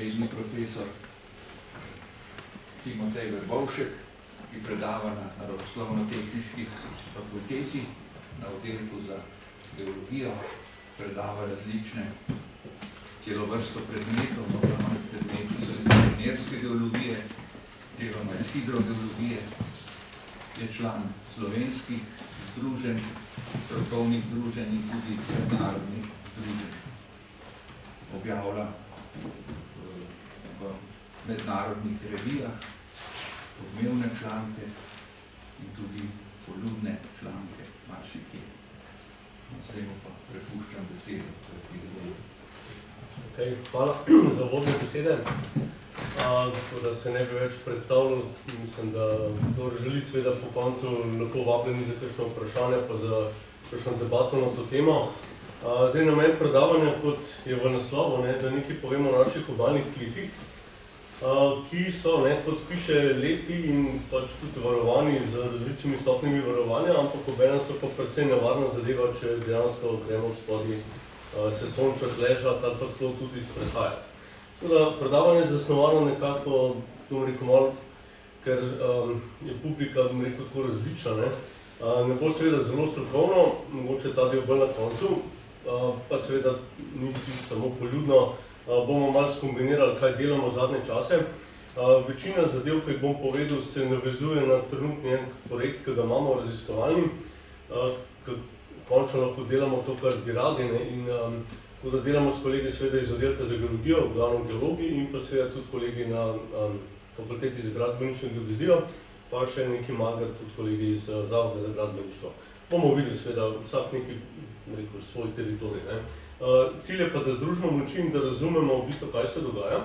redni profesor Timotej Verbovšek, ki predava na Naravoslovno-tehniški fakulteti na oddelku za geologijo, predava različne celo vrsto predmetov, predmeti so iz inženirske geologije, deloma iz hidrogeologije, je član slovenskih združenj, strokovnih združenj in tudi mednarodnih združenj. Objavlja v mednarodnih revijah odmevne članke in tudi poljudne članke, marsikje. Zdaj pa prepuščam besedo, to je izvolil. Hvala za uvodne besede. Tako da se ne bi več predstavljal, mislim, da kdor želi seveda po koncu lahko vabljeni za kakšno vprašanje pa za kakšno debato na to temo. Zdaj namen predavanja, kot je v naslovu, da nekaj povemo o naših obalnih klifih, ki so, kot piše, lepi in pač tudi varovani z različnimi stopnjami varovanja, ampak obenem so pa predvsem nevarna zadeva, če dejansko gremo spodnji se sonček ležati ali pa celo tudi sprehajati. Predavanje je zasnovano nekako, bom rekel malo, ker je publika, bom rekel, tako različna. Ne bo seveda zelo strokovno, mogoče ta del bolj na koncu, pa seveda ni čisto samo poljudno. Bomo malo skombinirali, kaj delamo v zadnje čase. Večina zadev, ki jih bom povedal, se navezuje na trenutni projekt, ki ga imamo raziskovalnim, končno lahko delamo to, kar bi radi, in tako da delamo s kolegi seveda iz oddelka za geologijo, v glavnem geologi, in pa seveda tudi kolegi na fakulteti za gradbeništvo in geodezijo, pa še neki magar tudi kolegi iz Zavoda za gradbeništvo. Bomo videli seveda vsak neki, rekel, svoj teritorij. Cilj je pa, da združimo moči in da razumemo v bistvu, kaj se dogaja,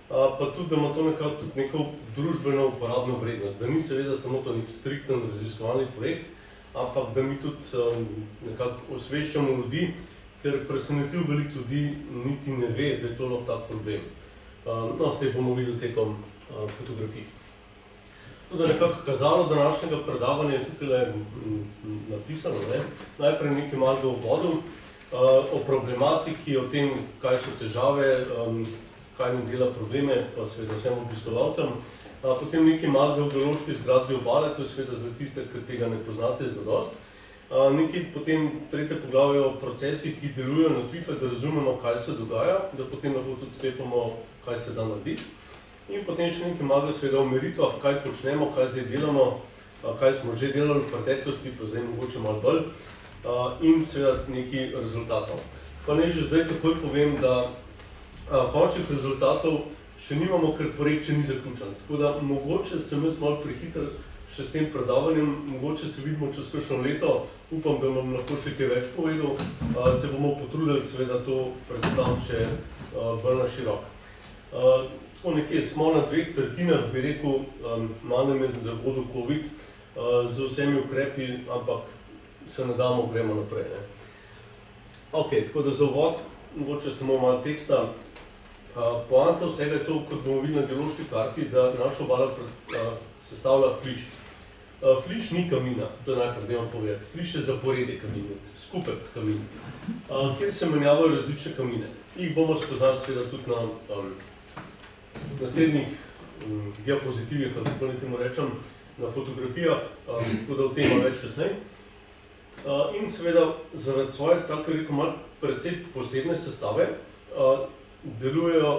pa tudi, da ima to nekako tudi neko družbeno uporabno vrednost, da ni seveda samo to nek strikten raziskovalni projekt, ampak da mi tudi nekako osveščamo ljudi, ker presenetljiv veliko ljudi niti ne ve, da je to lahko tak problem. No, saj bomo videli tekom fotografij. To, da nekako kazalo današnjega predavanja je tukaj napisano, najprej nekaj malo uvodov o problematiki, o tem, kaj so težave, kaj nam dela probleme, pa seveda vsem obiskovalcem. Potem nekaj malo o geološki zgradbi obale, to je seveda za tiste, ki tega ne poznate zadost. Nekaj potem tretje poglavje o procesih, ki delujejo na klifih, da razumemo, kaj se dogaja, da potem lahko tudi sklepamo, kaj se da narediti. In potem še nekaj malo seveda o meritvah, kaj počnemo, kaj zdaj delamo, kaj smo že delali v preteklosti, pa zdaj mogoče malo bolj, in seveda nekaj rezultatov. Pa naj že zdaj takoj povem, da končnih rezultatov še nimamo, ker projekt še ni zaključen. Tako da mogoče sem jaz malo prehiter še s tem predavanjem, mogoče se vidimo čez kakšno leto, upam, da vam lahko še kaj več povedal, se bomo potrudili seveda to predstaviti še bolj na širok. Tako nekje smo na 2/3, bi rekel, malo nam je zagodil COVID z vsemi ukrepi, ampak se ne damo, gremo naprej. Tako da za uvod, mogoče samo malo teksta. Poanta vsega je to, kot bomo videli na geološki karti, da našo obalo sestavlja fliš. Fliš ni kamina, to je najprej vam povedati. Fliš je zaporedje kamine, skupek kamin, kjer se menjavajo različne kamine. Jih bomo spoznali seveda tudi na naslednjih diapozitivih, kako ne temu rečem, na fotografijah, tako da o tem malo več kasneje. In seveda zaradi svoje, tako rekel, malo precej posebne sestave, delujejo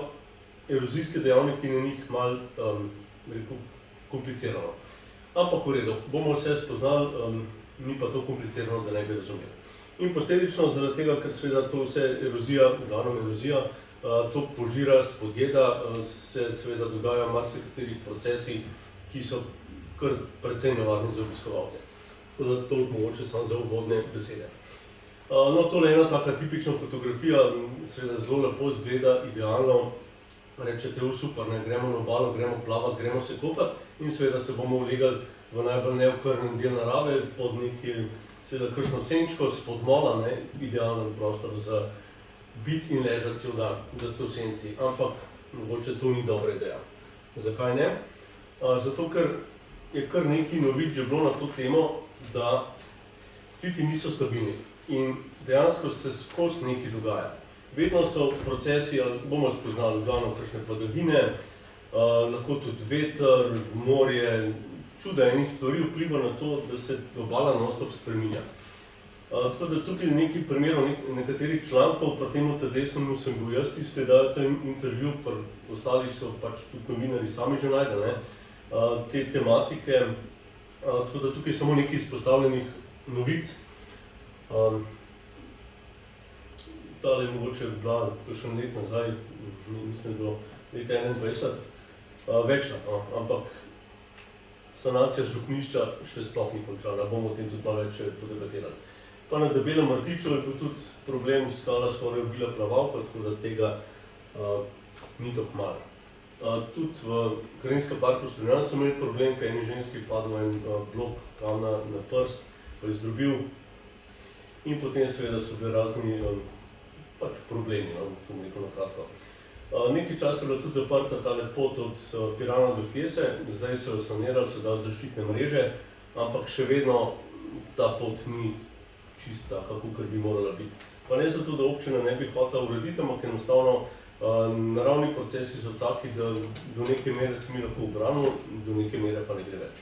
erozijske dejavniki na njih malo, rekel, komplicirano. Ampak v redu, bomo vse spoznali, ni pa to komplicirano, da ne bi razumeli. In posledično zaradi tega, ker seveda to vse erozija, glavno erozija, to požira, spodjeda, se seveda dogajajo marsikateri procesi, ki so kar precej nevarni za obiskovalce. Tako da toliko mogoče samo za uvodne besede. No, tole je ena taka tipična fotografija, seveda zelo lepo izgleda, idealno. Rečete, super, gremo na obalo, gremo plavati, gremo se kopati in seveda se bomo vlegali v najbolj neokrnjen del narave, pod neki, seveda kakšno senčko, spod mola, idealen prostor za biti in ležati cel dan, da ste v senci, ampak mogoče to ni dobra ideja. Zakaj ne? Zato, ker je kar nekaj novic že bilo na to temo, da klifi niso stabilni in dejansko se skozi nekaj dogaja. Vedno so procesi, bomo spoznali glavno kakšne padavine, lahko tudi veter, morje, čuda enih stvari vpliva na to, da se obala non-stop spreminja. Tako da tukaj nekaj primerov nekaterih člankov, pri temu Tadejsonu sem bil jaz tisti, da je ta intervju, pri ostalih so pač tudi novinarji sami že najdeli te tematike. Tako da tukaj samo nekaj izpostavljenih novic. Tale je mogoče bila kakšen let nazaj, mislim, da bilo leta 2021, večkrat, ampak sanacija župnišča še sploh ni končana, bomo o tem tudi malo več podebatirali. Pa na Debelem Martiču je bil tudi problem, skala skoraj ubila plavalka, tako da tega ni tako malo. Tudi v Krajinskem parku Strunjan sem imel problem, ker eni ženski padel en blok kamna na prst, pa je zdrobil. In potem seveda so bili razni problemi, bom rekel na kratko. Nekaj časa je bila tudi zaprta tale pot od Pirana do Fiese, zdaj so jo sanirali, so dali zaščitne mreže, ampak še vedno ta pot ni čista, kako bi morala biti. Pa ne zato, da občina ne bi hotela urediti, ampak enostavno naravni procesi so taki, da do neke mere se mi lahko ubranimo, do neke mere pa ne gre več.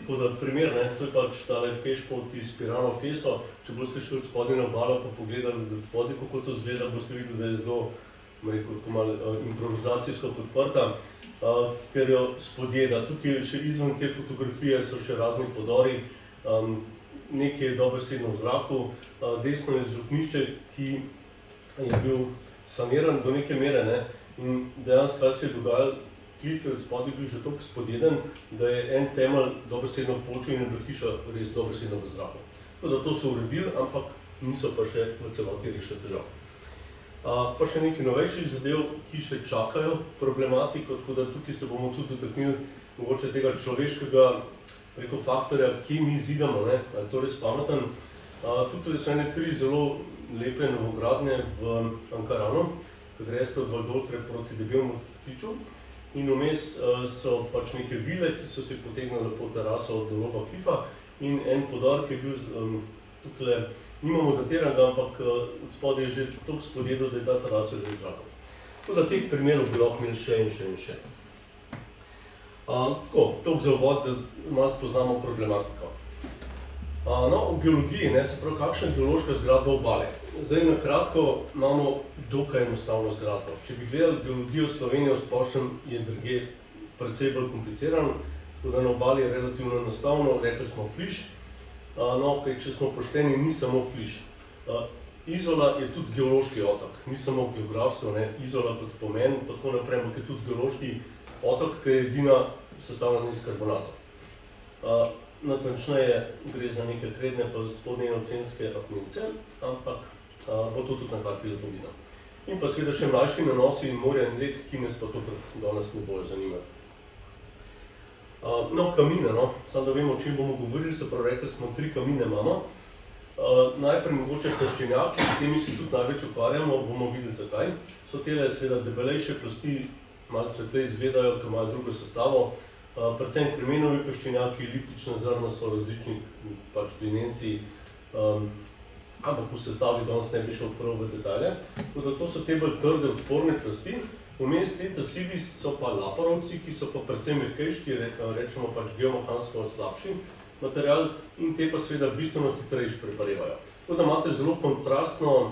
Tako da primer, to je pač tale pešpot iz Pirana v Fieso. Če boste šli od spodaj na obalo pa pogledali od spodaj, kako to izgleda, boste videli, da je zelo, tako malo improvizacijsko podprta, ker jo spodjeda. Tukaj še izven te fotografije so še razni podori, nekaj je dobesedno v zraku, desno je župnišče, ki je bil saniran do neke mere, in dejansko kaj se je dogajalo, klif je od spodaj bil že toliko spodjeden, da je en temelj dobesedno počil in je bila hiša res dobesedno v zraku. Tako da to so uredili, ampak niso pa še v celoti rešili težav. Pa še nekaj novejših zadev, ki še čakajo problematiko, tako da tukaj se bomo tudi dotaknili mogoče tega človeškega faktorja, kje mi zidamo, ali je to res pameten. Tukaj so ene 3 zelo lepe novogradnje v Ankaranu, ki greste od Valdoltre proti Debelemu Martiču. In vmes so pač neke vile, ki so se potegnile po teraso od roba klifa in en podor, ki je bil tukaj, nimamo datiranega, ampak od spodaj je že toliko spodjedel, da je ta terasa že zraka. Tako da teh primerov bi lahko imeli še in še in še. Tako, toliko za uvod, da malo spoznamo problematiko. V geologiji, se pravi, kakšna je geološka zgradba obale? Zdaj, na kratko, imamo dokaj enostavno zgradbo. Če bi gledali geologijo Slovenije v splošnem, je drugje precej bolj kompliciran, tako da na obali je relativno enostavno, rekli smo fliš. Če smo pošteni, ni samo fliš. Izola je tudi geološki otok, ni samo geografsko, Izola kot pomen, tako naprej, ampak je tudi geološki otok, ki je edina sestavljena iz karbonatov. Natančneje gre za neke kredne pa spodnje ocenske apnence, ampak bo to tudi na karti zapovedano. In pa seveda še mlajši nanosi in morja in rek, ki nas pa tokrat danes ne bojo zanimali. Kamine, samo da vemo, o čem bomo govorili, se pravi, rekli smo 3 kamine imamo. Najprej mogoče peščenjaki, s temi se tudi največ ukvarjamo, bomo videli zakaj. So tele seveda debelejše plasti, malo svetlej izgledajo, ker imajo drugo sestavo. Predvsem kremenovi peščenjaki, litična zrna so različni glinenci, ampak v sestavi danes ne bi šel prav v detalje. Tako da to so te bolj trde, odporne plasti. Vmes te tasivi so pa laparovci, ki so pa predvsem mehkejški, rečemo pač geomehansko slabši material in te pa seveda bistveno hitrejši preparevajo. Tako da imate zelo kontrastno,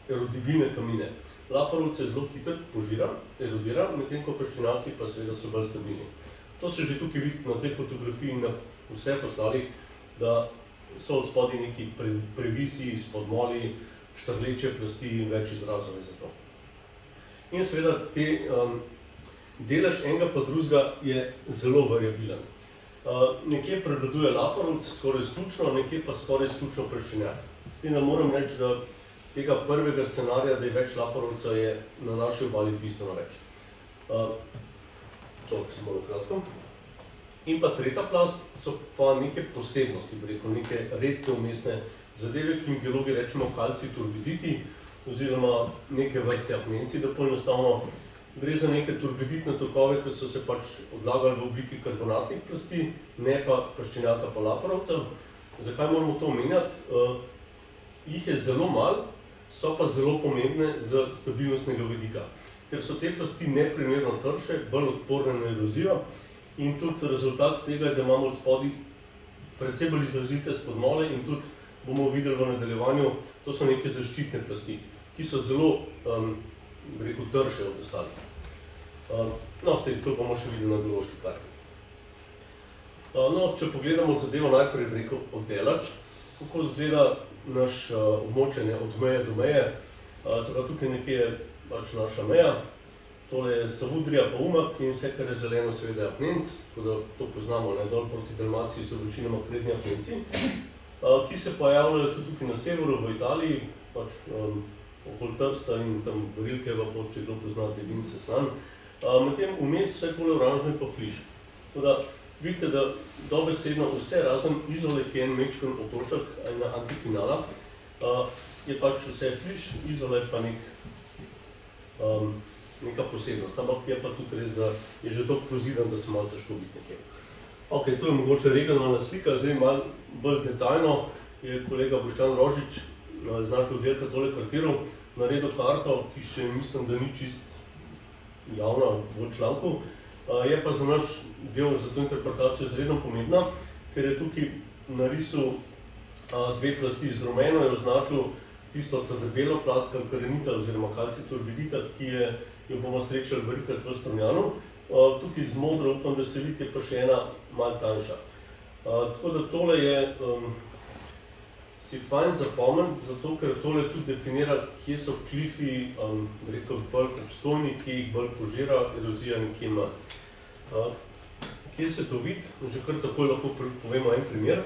erodibilne kamine. Laparovce zelo hitro požira, erodira, medtem ko peščenjaki pa seveda so bolj stabilni. To se že tukaj vidi na tej fotografiji in na vseh ostalih, da so od spodaj neki previsi, spodmoli, štrleče plasti in več izrazov je za to. In seveda delež enega pa drugega je zelo variabilen. Nekje prevladuje laparovc skoraj izključno, nekje pa skoraj izključno peščenjak. S tem, da moram reči, da tega prvega scenarija, da je več laparovca, je na naši obali bistveno več. To samo na kratko. In pa tretja plast so pa neke posebnosti, neke redke vmesne zadeve, ki jim geologi rečemo kalci turbiditi, oziroma neke vrste apnenci, da poenostavno gre za neke turbiditne tokove, ki so se pač odlagali v obliki karbonatnih plasti, ne pa peščenjaka pa laparovca. Zakaj moramo to omenjati? jih je zelo malo, so pa zelo pomembne z stabilnostnega vidika, ker so te plasti neprimerno trše, bolj odporne na erozijo in tudi rezultat tega je, da imamo od spodaj precej bolj izrazite spodmole in tudi bomo videli v nadaljevanju, to so neke zaščitne plasti, ki so zelo, trše od ostalih. No, to bomo še videli na biološki karti. No, če pogledamo zadevo najprej oddelač, kako izgleda naš območje od meje do meje, se pa tukaj nekje je pač naša meja, tole je Savudrija pa Umag in vse, kar je zeleno, seveda je apnenc, tako da to poznamo, dol proti Dalmaciji so večinoma krednji apnenci, ki se pojavljajo tudi tukaj na severu, v Italiji, pač okoli Trsta in tam Rilkeva pot, če kdo pozna Devin Seslan. Medtem vmes vse tole oranžno je pa fliš. Tako da vidite, da dobesedno vse razen Izole, ki je en mečken otoček, ena antiklinala, je pač vse fliš, Izola je pa neka posebnost, ampak je pa tudi res, da je že toliko pozidan, da se malo težko biti nekje. Ok, to je mogoče regionalna slika, zdaj malo bolj detaljno je kolega Boštjan Rožič iz našega oddelka tole kartiral, naredil karto, ki še mislim, da ni čist javna v članku, je pa za naš del, za to interpretacijo izredno pomembna, ker je tukaj narisal dve plasti. Z rumeno je označil tisto debelo plast kalkarenita oziroma kalcitorbidita, ki jo bomo srečali velikokrat v Strunjanu. Tukaj z modro, upam, da se vidi, je pa še ena malo tanjša. Tako da tole je si fajn zapomniti, zato ker tole tudi definira, kje so klifi, rekel, bolj obstojni, kje jih bolj požira erozija in kje manj. Kje se to vidi? Že kar takoj lahko povemo en primer.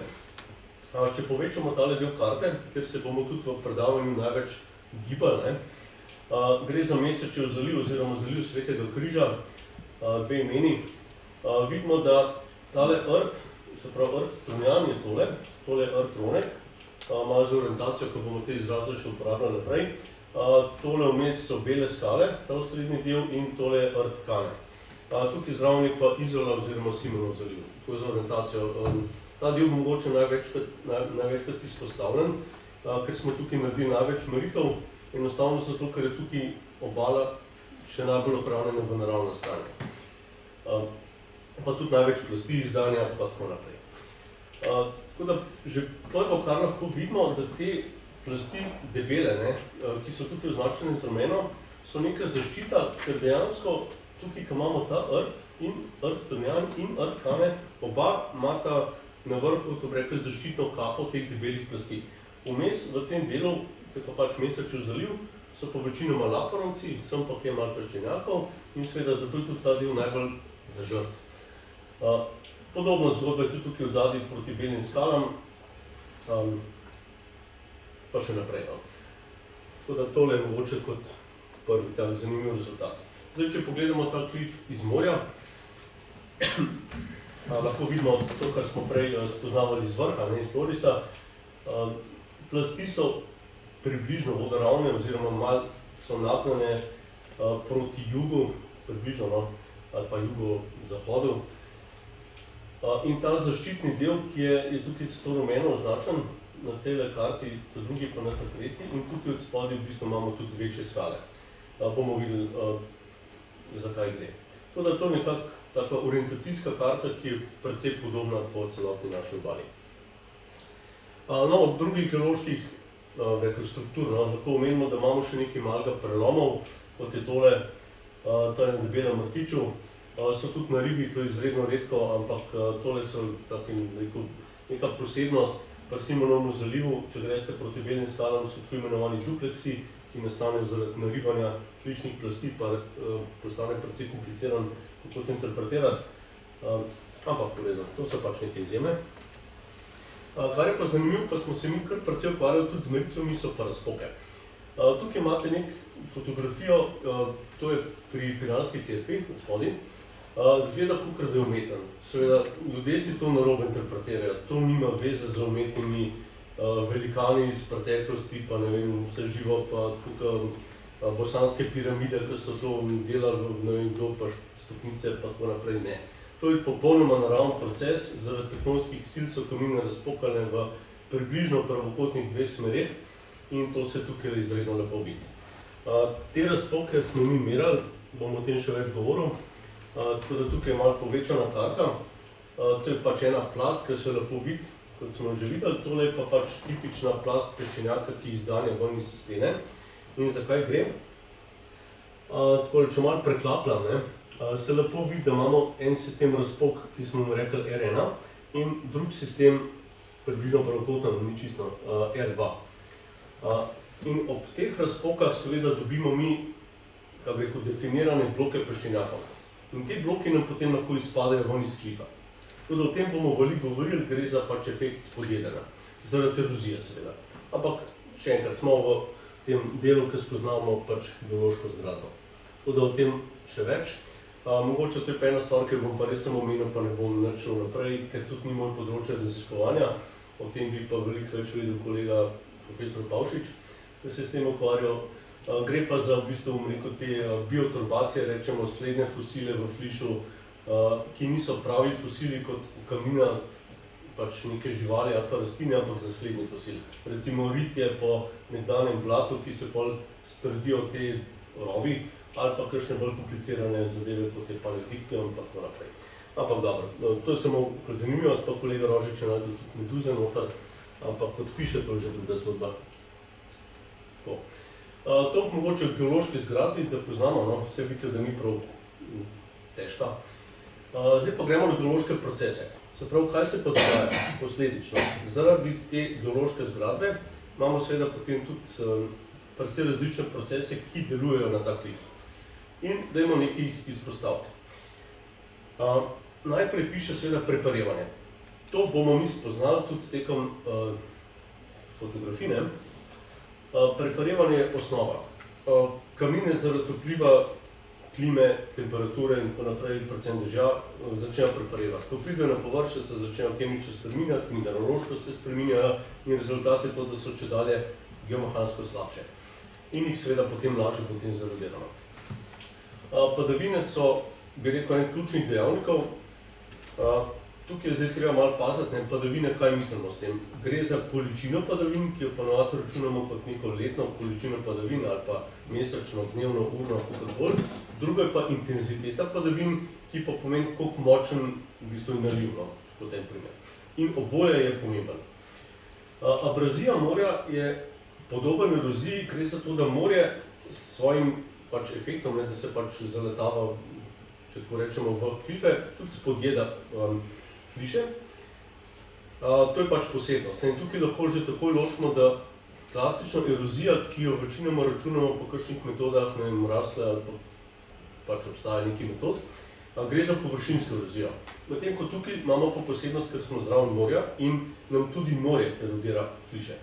Če povečamo tale del karte, ker se bomo tudi v predavanju največ gibali, gre za Mesečev zaliv oziroma zaliv Svetega križa, dve imeni. Vidimo, da tale rt, se pravi rt Strunjan je tole je rt Ronek, malo za orientacijo, ko bomo te izraze še uporabljali naprej. Tole vmes so bele skale, ta srednji del, in tole je rt Kane. Tukaj zraven je pa Izola oziroma Simonov zaliv, tako za orientacijo. Ta del bo mogoče največkrat izpostavljen, ker smo tukaj naredili največ meritev, enostavno zato, ker je tukaj obala še najbolj ohranjena v naravnem stanju. Pa tudi največ plasti izdanja, pa tako naprej. Tako da že prvo, kar lahko vidimo, da te plasti debele, ki so tukaj označene z rumeno, so neka zaščita, ker dejansko tukaj, ko imamo ta rt in rt Strunjan in rt Kane, oba imata na vrhu, to bi rekli, zaščitno kapo teh debelih plasti. Vmes v tem delu, ki je pa pač Mesečev zaliv, so pa večinoma laporovci, sem pa kje malo peščenjakov in seveda zato je tudi ta del najbolj zažrt. Podobna zgodba je tudi tukaj od zadaj proti belim skalam, pa še naprej. Tako da tole je mogoče kot prvi tak zanimiv rezultat. Zdaj, če pogledamo ta klif iz morja, lahko vidimo to, kar smo prej spoznavali z vrha, iz Torisa. Plasti so približno vodoravne oziroma malo so nagnjene proti jugu, približno, ali pa jugo-zahodu. In ta zaščitni del, ki je tukaj s to rumeno označen, na tejle karti, ta drugi pa na ta tretji, in tukaj od spodaj v bistvu imamo tudi večje skale. Bomo videli, zakaj gre. Tako da to je nekako taka orientacijska karta, ki je precej podobna po celotni naši obali. Od drugih geoloških struktur lahko omenimo, da imamo še nekaj malega prelomov, kot je tole, to je na Debelem rtiču. So tudi na ribi, to je izredno redko, ampak tole so neka posebnost pri Simonovem zalivu. Če greste proti belim skalam, so tako imenovani dupleksi, ki nastanejo zaradi naribanja fličnih plasti, pa postane precej kompliciran, kako to interpretirati. Ampak povedano, to so pač neke izjeme. Kar je pa zanimivo, pa smo se mi kar precej ukvarjali tudi z meritvami, so pa razpoke. Tukaj imate nek fotografijo, to je pri Piranski cerkvi, od spodaj. Zgleda, kakor da je umeten. Seveda, ljudje si to narobe interpretirajo. To nima veze z umetnimi velikani iz preteklosti, pa ne vem, vse živo, pa tukaj bosanske piramide, ki so to delali, ne vem kdo, pa stopnice, pa tako naprej, ne. To je popolnoma naraven proces, zaradi tektonskih sil so kamnine razpokane v približno pravokotnih dveh smereh in to se tukaj izredno lepo vidi. Te razpoke smo mi merali, bom o tem še več govoril, tako da tukaj je malo povečana karta. To je pač ena plast, ki se lepo vidi, kot smo že videli, tole je pa pač tipična plast peščenjaka, ki izdanja ven iz stene. In zakaj gre? Takole, če malo preklapljam, se lepo vidi, da imamo en sistem razpok, ki smo mu rekli R1, in drug sistem, približno pravokotno, ni čisto, R2. In ob teh razpokah seveda dobimo mi, kako bi rekel, definirane bloke peščenjakov. In te bloki nam potem lahko izpadajo ven iz klifa. Tako da o tem bomo veliko govorili, gre za pač efekt spodjedanja, zaradi erozije seveda. Ampak, še enkrat, smo v tem delu, ki spoznavamo pač geološko zgradbo. Tako da o tem še več. Mogoče to je pa ena stvar, ki bom pa res samo omenil, pa ne bom nič šel naprej, ker tudi ni moj področje raziskovanja. O tem bi pa veliko več vedel kolega profesor Pavšič, ki se je s tem ukvarjal. Gre pa za v bistvu, rekel, te bioturbacije, rečemo slednje fosile v flišu, ki niso pravi fosili kot kamina, pač neke živali ali pa rastline, ampak za slednji fosil. Recimo ritje po nekdanjem blatu, ki se pol strdijo te rovi, ali pa kakšne bolj komplicirane zadeve, kot je paleodiktium in tako naprej. Ampak dobro, to je samo zanimivost, pa kolega Rožič je najdel tudi meduze noter, ampak kot piše, to je že druga zgodba. To mogoče v geološki zgradbi, da poznamo, vse vidite, da ni prav težka. Zdaj pa gremo na geološke procese. Se pravi, kaj se pa dogaja posledično? Zaradi te geološke zgradbe imamo seveda potem tudi precej različne procese, ki delujejo na ta klif. In dajmo nekaj jih izpostaviti. Najprej piše seveda preparevanje. To bomo mi spoznali tudi tekom fotografije. Preparevanje je osnova. Kamine zaradi vpliva klime, temperature in tako naprej, predvsem dežja, začnejo preparevati. Ko pridejo na površje, se začnejo kemično spreminjati, mineraloško se spreminjajo in rezultat je to, da so čedalje geomehansko slabše. In jih seveda potem lažje potem zarodiramo. Padavine so, bi rekel, en ključnih dejavnikov. Tukaj je zdaj treba malo paziti, padavine, kaj mislimo s tem. Gre za količino padavin, ki jo ponovadi računamo kot neko letno količino padavin ali pa mesečno, dnevno, urno, kakorkoli. Drugo je pa intenziteta padavin, ki pa pomeni, koliko močen v bistvu je naliv, po tem primer. In oboje je pomemben. Abrazija morja je podoben eroziji, gre za to, da morje s svojim pač efektom, da se pač zaletava, če tako rečemo, v klife, tudi spodjeda fliše. To je pač posebnost. In tukaj lahko že takoj ločimo, da klasična erozija, ki jo večinoma računamo po kakšnih metodah, ne vem, rasle ali pač obstaja neki metod, gre za površinsko erozijo. Medtem ko tukaj imamo pa posebnost, ker smo zraven morja in nam tudi morje erodira fliše.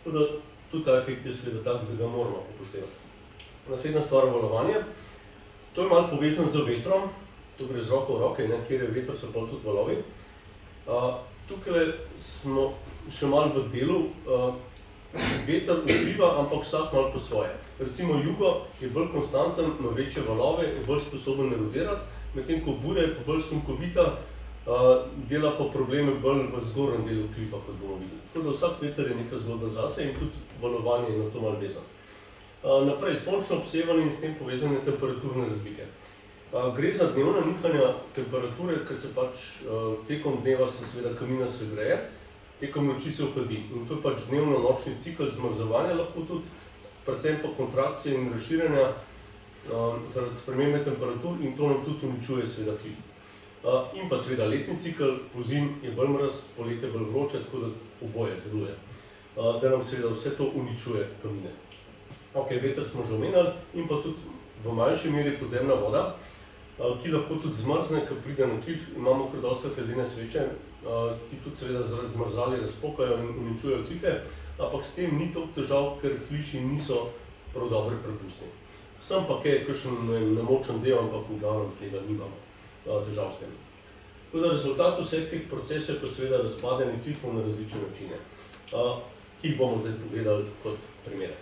Tako da tudi ta efekt je seveda tak, da ga moramo upoštevati. Naslednja stvar je valovanje. To je malo povezan z vetrom, to gre z roko v roke, kjer je veter, so pa tudi valovi. Tukaj smo še malo v delu, veter vpliva, ampak vsak malo po svoje. Recimo jugo je bolj konstanten, ima večje valove, je bolj sposoben erodirati, medtem ko burja je pa bolj sunkovita, dela pa probleme bolj v zgornjem delu klifa, kot bomo videli. Tako da vsak veter je neka zgodba zase in tudi valovanje je na to malo vezano. Naprej, sončno obsevanje in s tem povezane temperaturne razlike. Gre za dnevna nihanja temperature, ker se pač tekom dneva se seveda kamina segreje, tekom noči se ohladi. In to je pač dnevno-nočni cikel zmrzovanja lahko tudi, predvsem pa kontrakcije in razširjanja zaradi spremembe temperatur in to nam tudi uničuje seveda klif. In pa seveda letni cikel, pozim je bolj mraz, poletje bolj vroče, tako da oboje deluje. Da nam seveda vse to uničuje kamine. Ok, veter smo že omenili in pa tudi v manjši meri podzemna voda, ki lahko tudi zmrzne, ko pride na klif, imamo kar dostikrat ledene sveče, ki tudi seveda zaradi zmrzali razpokajo in uničujejo klife, ampak s tem ni toliko težav, ker fliši niso prav dobro prepustni. Sem pa kaj kakšen namočen del, ampak v glavnem tega nimamo težav s tem. Tako da rezultat vseh teh procesov je pa seveda razpadanje klifov na različne načine, ki jih bomo zdaj pogledali kot primere.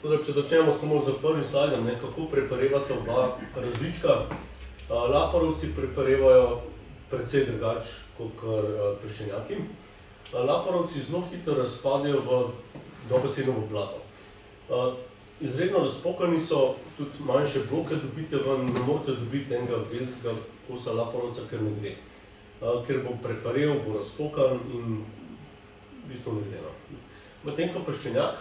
Tako da, če začnemo samo z prvim slajdom, kako preparevata oba različka. Laporovci preparevajo precej drugače kot peščenjaki. Laporovci zelo hitro razpadejo v dobesedno v blato. Izredno razpokani so, tudi manjše bloke dobite ven, ne morete dobiti enega velikega kosa laporovca, ker ne gre. Ker bo preparel, bo razpokan in v bistvu ne gre. Medtem ko peščenjak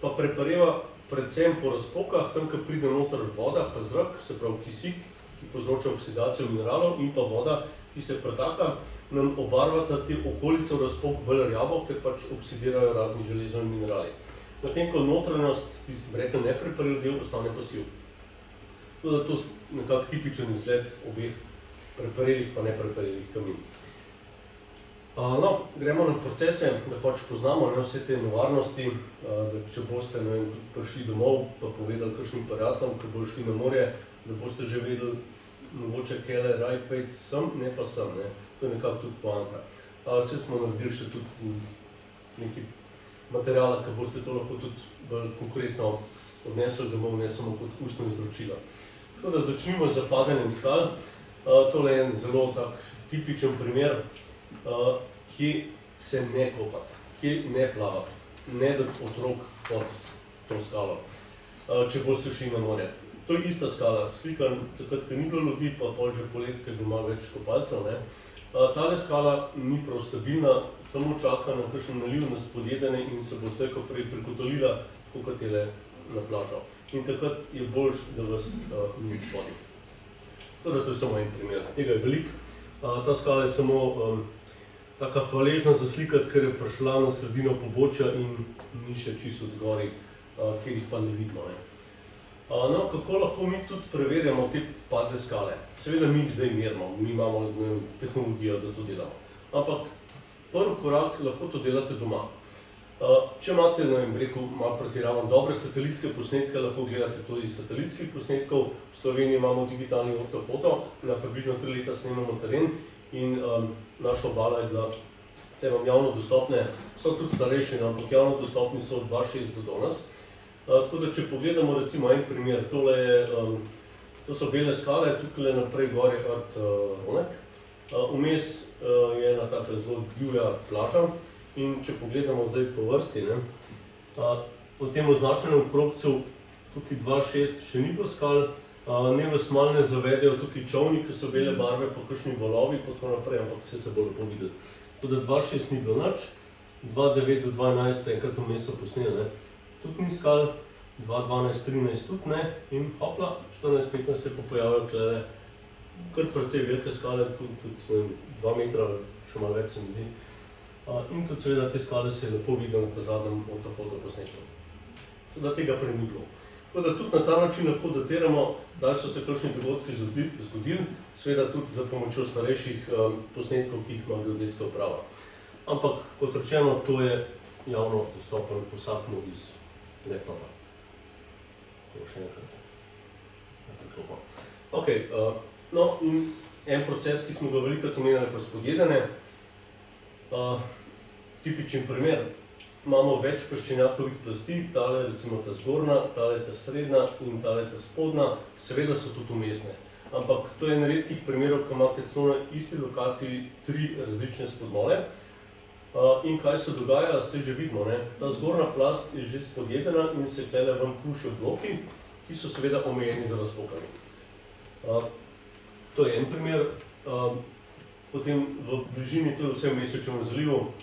pa prepareva predvsem po razpokah, tam, ko pride noter voda pa zrak, se pravi kisik, ki povzroča oksidacijo mineralov, in pa voda, ki se pretaka, nam obarvata te okolice razpok bolj rjavo, ker pač oksidirajo razni železo in minerali. Medtem ko notranjost, tisti rekel nepreparljiv del, ostane pasiv. To je nekako tipičen izgled obeh preparelih pa nepreparelih kamin. No, gremo na procese, da pač poznamo vse te nevarnosti, da če boste prišli domov pa povedali kakšnim prijateljem, ko bodo šli na morje, da boste že vedeli, mogoče kele raj pejt sem, ne pa sem. To je nekako tudi poanta. Vse smo naredili še tudi nekaj materijala, ki boste to lahko tudi bolj konkretno odnesli domov, ne samo kot ustno izročilo. Tako da začnimo z zapadanjem skal. Tole je en zelo tak tipičen primer, kje se ne kopati, kje ne plavati, ne dati otrok pod to skalo, če boste šli na morje. To je ista skala, slikan takrat, ko ni bilo ljudi, pa pol že polet, ko je doma več kopalcev. Tale skala ni prav stabilna, samo čaka na kakšen naliv, na spodjedene in se bo slej ko prej prikotolila, tako kot je na plažo. In takrat je boljš, da vas ni spodaj. To je samo en primer, tega je veliko. Ta skala je samo taka hvaležna za slikati, ker je prišla na sredino pobočja in ni še čisto zgori, kjer jih pa ne vidimo. No, kako lahko mi tudi preverjamo te padle skale? Seveda mi jih zdaj merimo, mi imamo tehnologijo, da to delamo. Ampak prvi korak lahko to delate doma. Če imate, malo pretiravam, dobre satelitske posnetke, lahko gledate tudi iz satelitskih posnetkov. V Sloveniji imamo digitalni ortofoto, na približno 3 leta snemamo teren in naša obala je bila temam javno dostopne, so tudi starejši, ampak javno dostopni so od 2006 do danes. Tako da, če pogledamo recimo en primer, to so bele skale, tukaj naprej gor je Rt Ronek. Vmes je ena taka zelo divja plaža in če pogledamo zdaj po vrsti, po tem označenem krogcu, tukaj 2.6 še ni bilo skal, ne vas malo ne zavedejo tukaj čovni, ki so bele barve, pa kakšni valovi, pa tako naprej, ampak vse se bo lepo videti. Tako da 2.6 ni bilo nič, 2.9 do 2.11 enkrat vmes so posneli, tudi ni skal, 2.12-13 tudi ne, in hopla, 14.15 se pa pojavljajo tukaj kar precej velike skale, tudi 2 metra, še malo več se mi zdi. In tudi seveda te skale se je lepo videl na ta zadnjem ortofoto posnetku. Tako da tega prej ni bilo. Tako da tudi na ta način lahko datiramo, da so se kakšni dogodki zgodili, seveda tudi za pomočjo starejših posnetkov, ki jih ima geodetska uprava. Ampak, kot rečeno, to je javno dostopen vsakmu iz laptopa. To še enkrat. Ok, no in en proces, ki smo ga velikokrat omenjali, pa spodjedene. Tipičen primer, imamo več peščenjakovih plasti, tale recimo ta zgornja, tale ta srednja in tale ta spodnja, seveda so tudi umestne. Ampak to je en redkih primerov, ko imate celo na isti lokaciji 3 različne spodmole. In kaj se dogaja, se že vidimo. Ta zgornja plast je že spodjedena in se tukaj ven krušijo bloki, ki so seveda omejeni za razpokanje. To je en primer. Potem v bližini, to je vse v Mesečevem zalivu,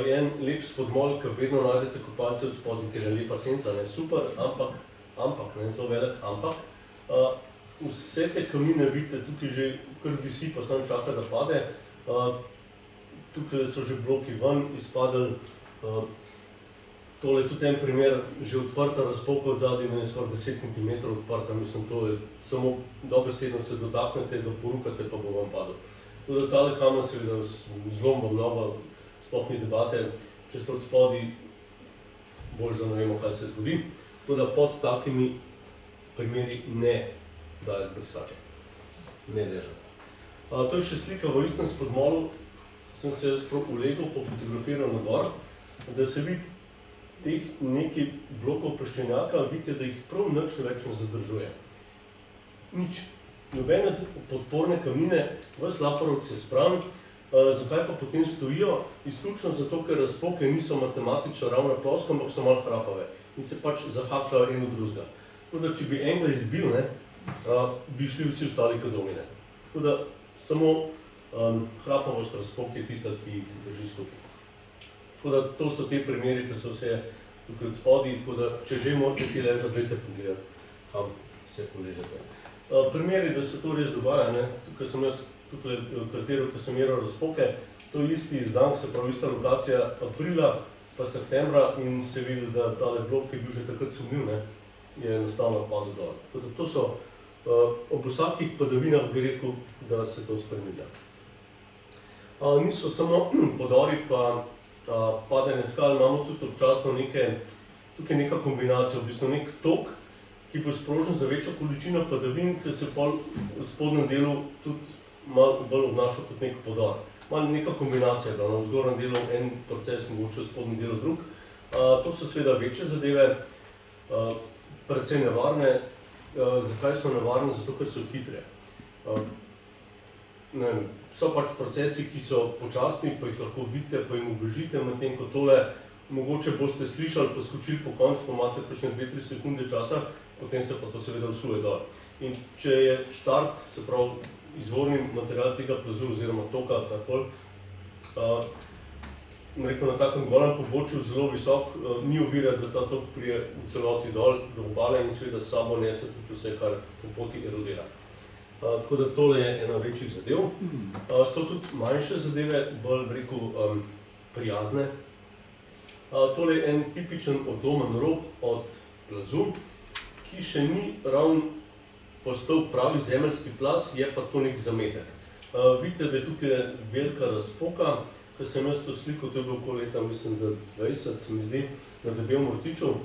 je en lep spodmol, ki vedno najdete kopalce od spodaj, ker je lepa senca, super, ampak, zelo velik ampak. Vse te kamine vidite, tukaj že kar visi, pa samo čaka, da pade. Tukaj so že bloki ven izpadali. Tole je tudi en primer, že odprta razpoka od zadaj, je skoraj 10 cm odprta, mislim, to je samo dobesedno se dotaknete, da porukate, pa bo vam padel. Tako da tale kamen seveda zlomba mnogo, sploh ni debate, če ste od spodaj, bolj da ne vemo, kaj se zgodi. Tako da pod takimi primeri ne dajati brisače, ne ležati. To je še slika v istem spodmolu, sem se jaz prav ulegel, pofotografiral na gor, da se vidi teh nekaj blokov peščenjaka, vidite, da jih prav nič več ne zadržuje. Nič. Nobene podporne kamine, ves laporovec je spran, Zakaj pa potem stojijo? Izključno zato, ker razpoke niso matematično ravno ploske, ampak so malo hrapave in se pač zahakljajo eno drugega. Tako da, če bi enega izbil, bi šli vsi ostali k domine. Tako da, samo hrapavost razpok je tista, ki drži skupaj. Tako da, to so te primeri, ki so vse tukaj od spodaj, tako da, če že morate ti ležati, dajte pogledati, kam se poležete. Primeri, da se to res dogaja, tukaj sem jaz kartiral, ko sem meral razpoke, to je isti izdan, se pravi ista lokacija aprila pa septembra in se vidi, da tale blok, ki je bil že takrat sumljiv, je enostavno padel dol. To so ob vsakih padavinah bi rekel, da se to spreminja. Niso samo podori pa padanje skal, imamo tudi občasno tukaj neka kombinacija, v bistvu nek tok, ki bo sprožen za večjo količino padavin, ki se pol v spodnjem delu tudi malo bolj obnaša kot nek podor. Malo neka kombinacija, da na vzgornjem delu en proces, mogoče v spodnjem delu drug. To so seveda večje zadeve, predvsem nevarne. Zakaj so nevarne? Zato, ker so hitre. So pač procesi, ki so počasni, pa jih lahko vidite, pa jim ubežite, medtem ko tole mogoče boste slišali, poskočili po koncu, pa imate kakšne 2-3 sekunde časa, potem se pa to seveda vsuje dol. In če je štart, se pravi izvorni material tega plazu oziroma toka, karkoli, na takem golem pobočju zelo visok, ni ovira, da ta tok prije v celoti dol do obale in seveda s sabo nese tudi vse, kar po poti erodira. Tako da tole je ena večjih zadev. So tudi manjše zadeve, bolj rekel prijazne. Tole je en tipičen odlomen rob od plazu, ki še ni ravno postal pravi zemeljski plaz, je pa to nek zametek. Vidite, da je tukaj velika razpoka, ko sem jaz to sliko, to je bilo okoli leta, mislim, da 20, se mi zdi, na Debelem Rtiču.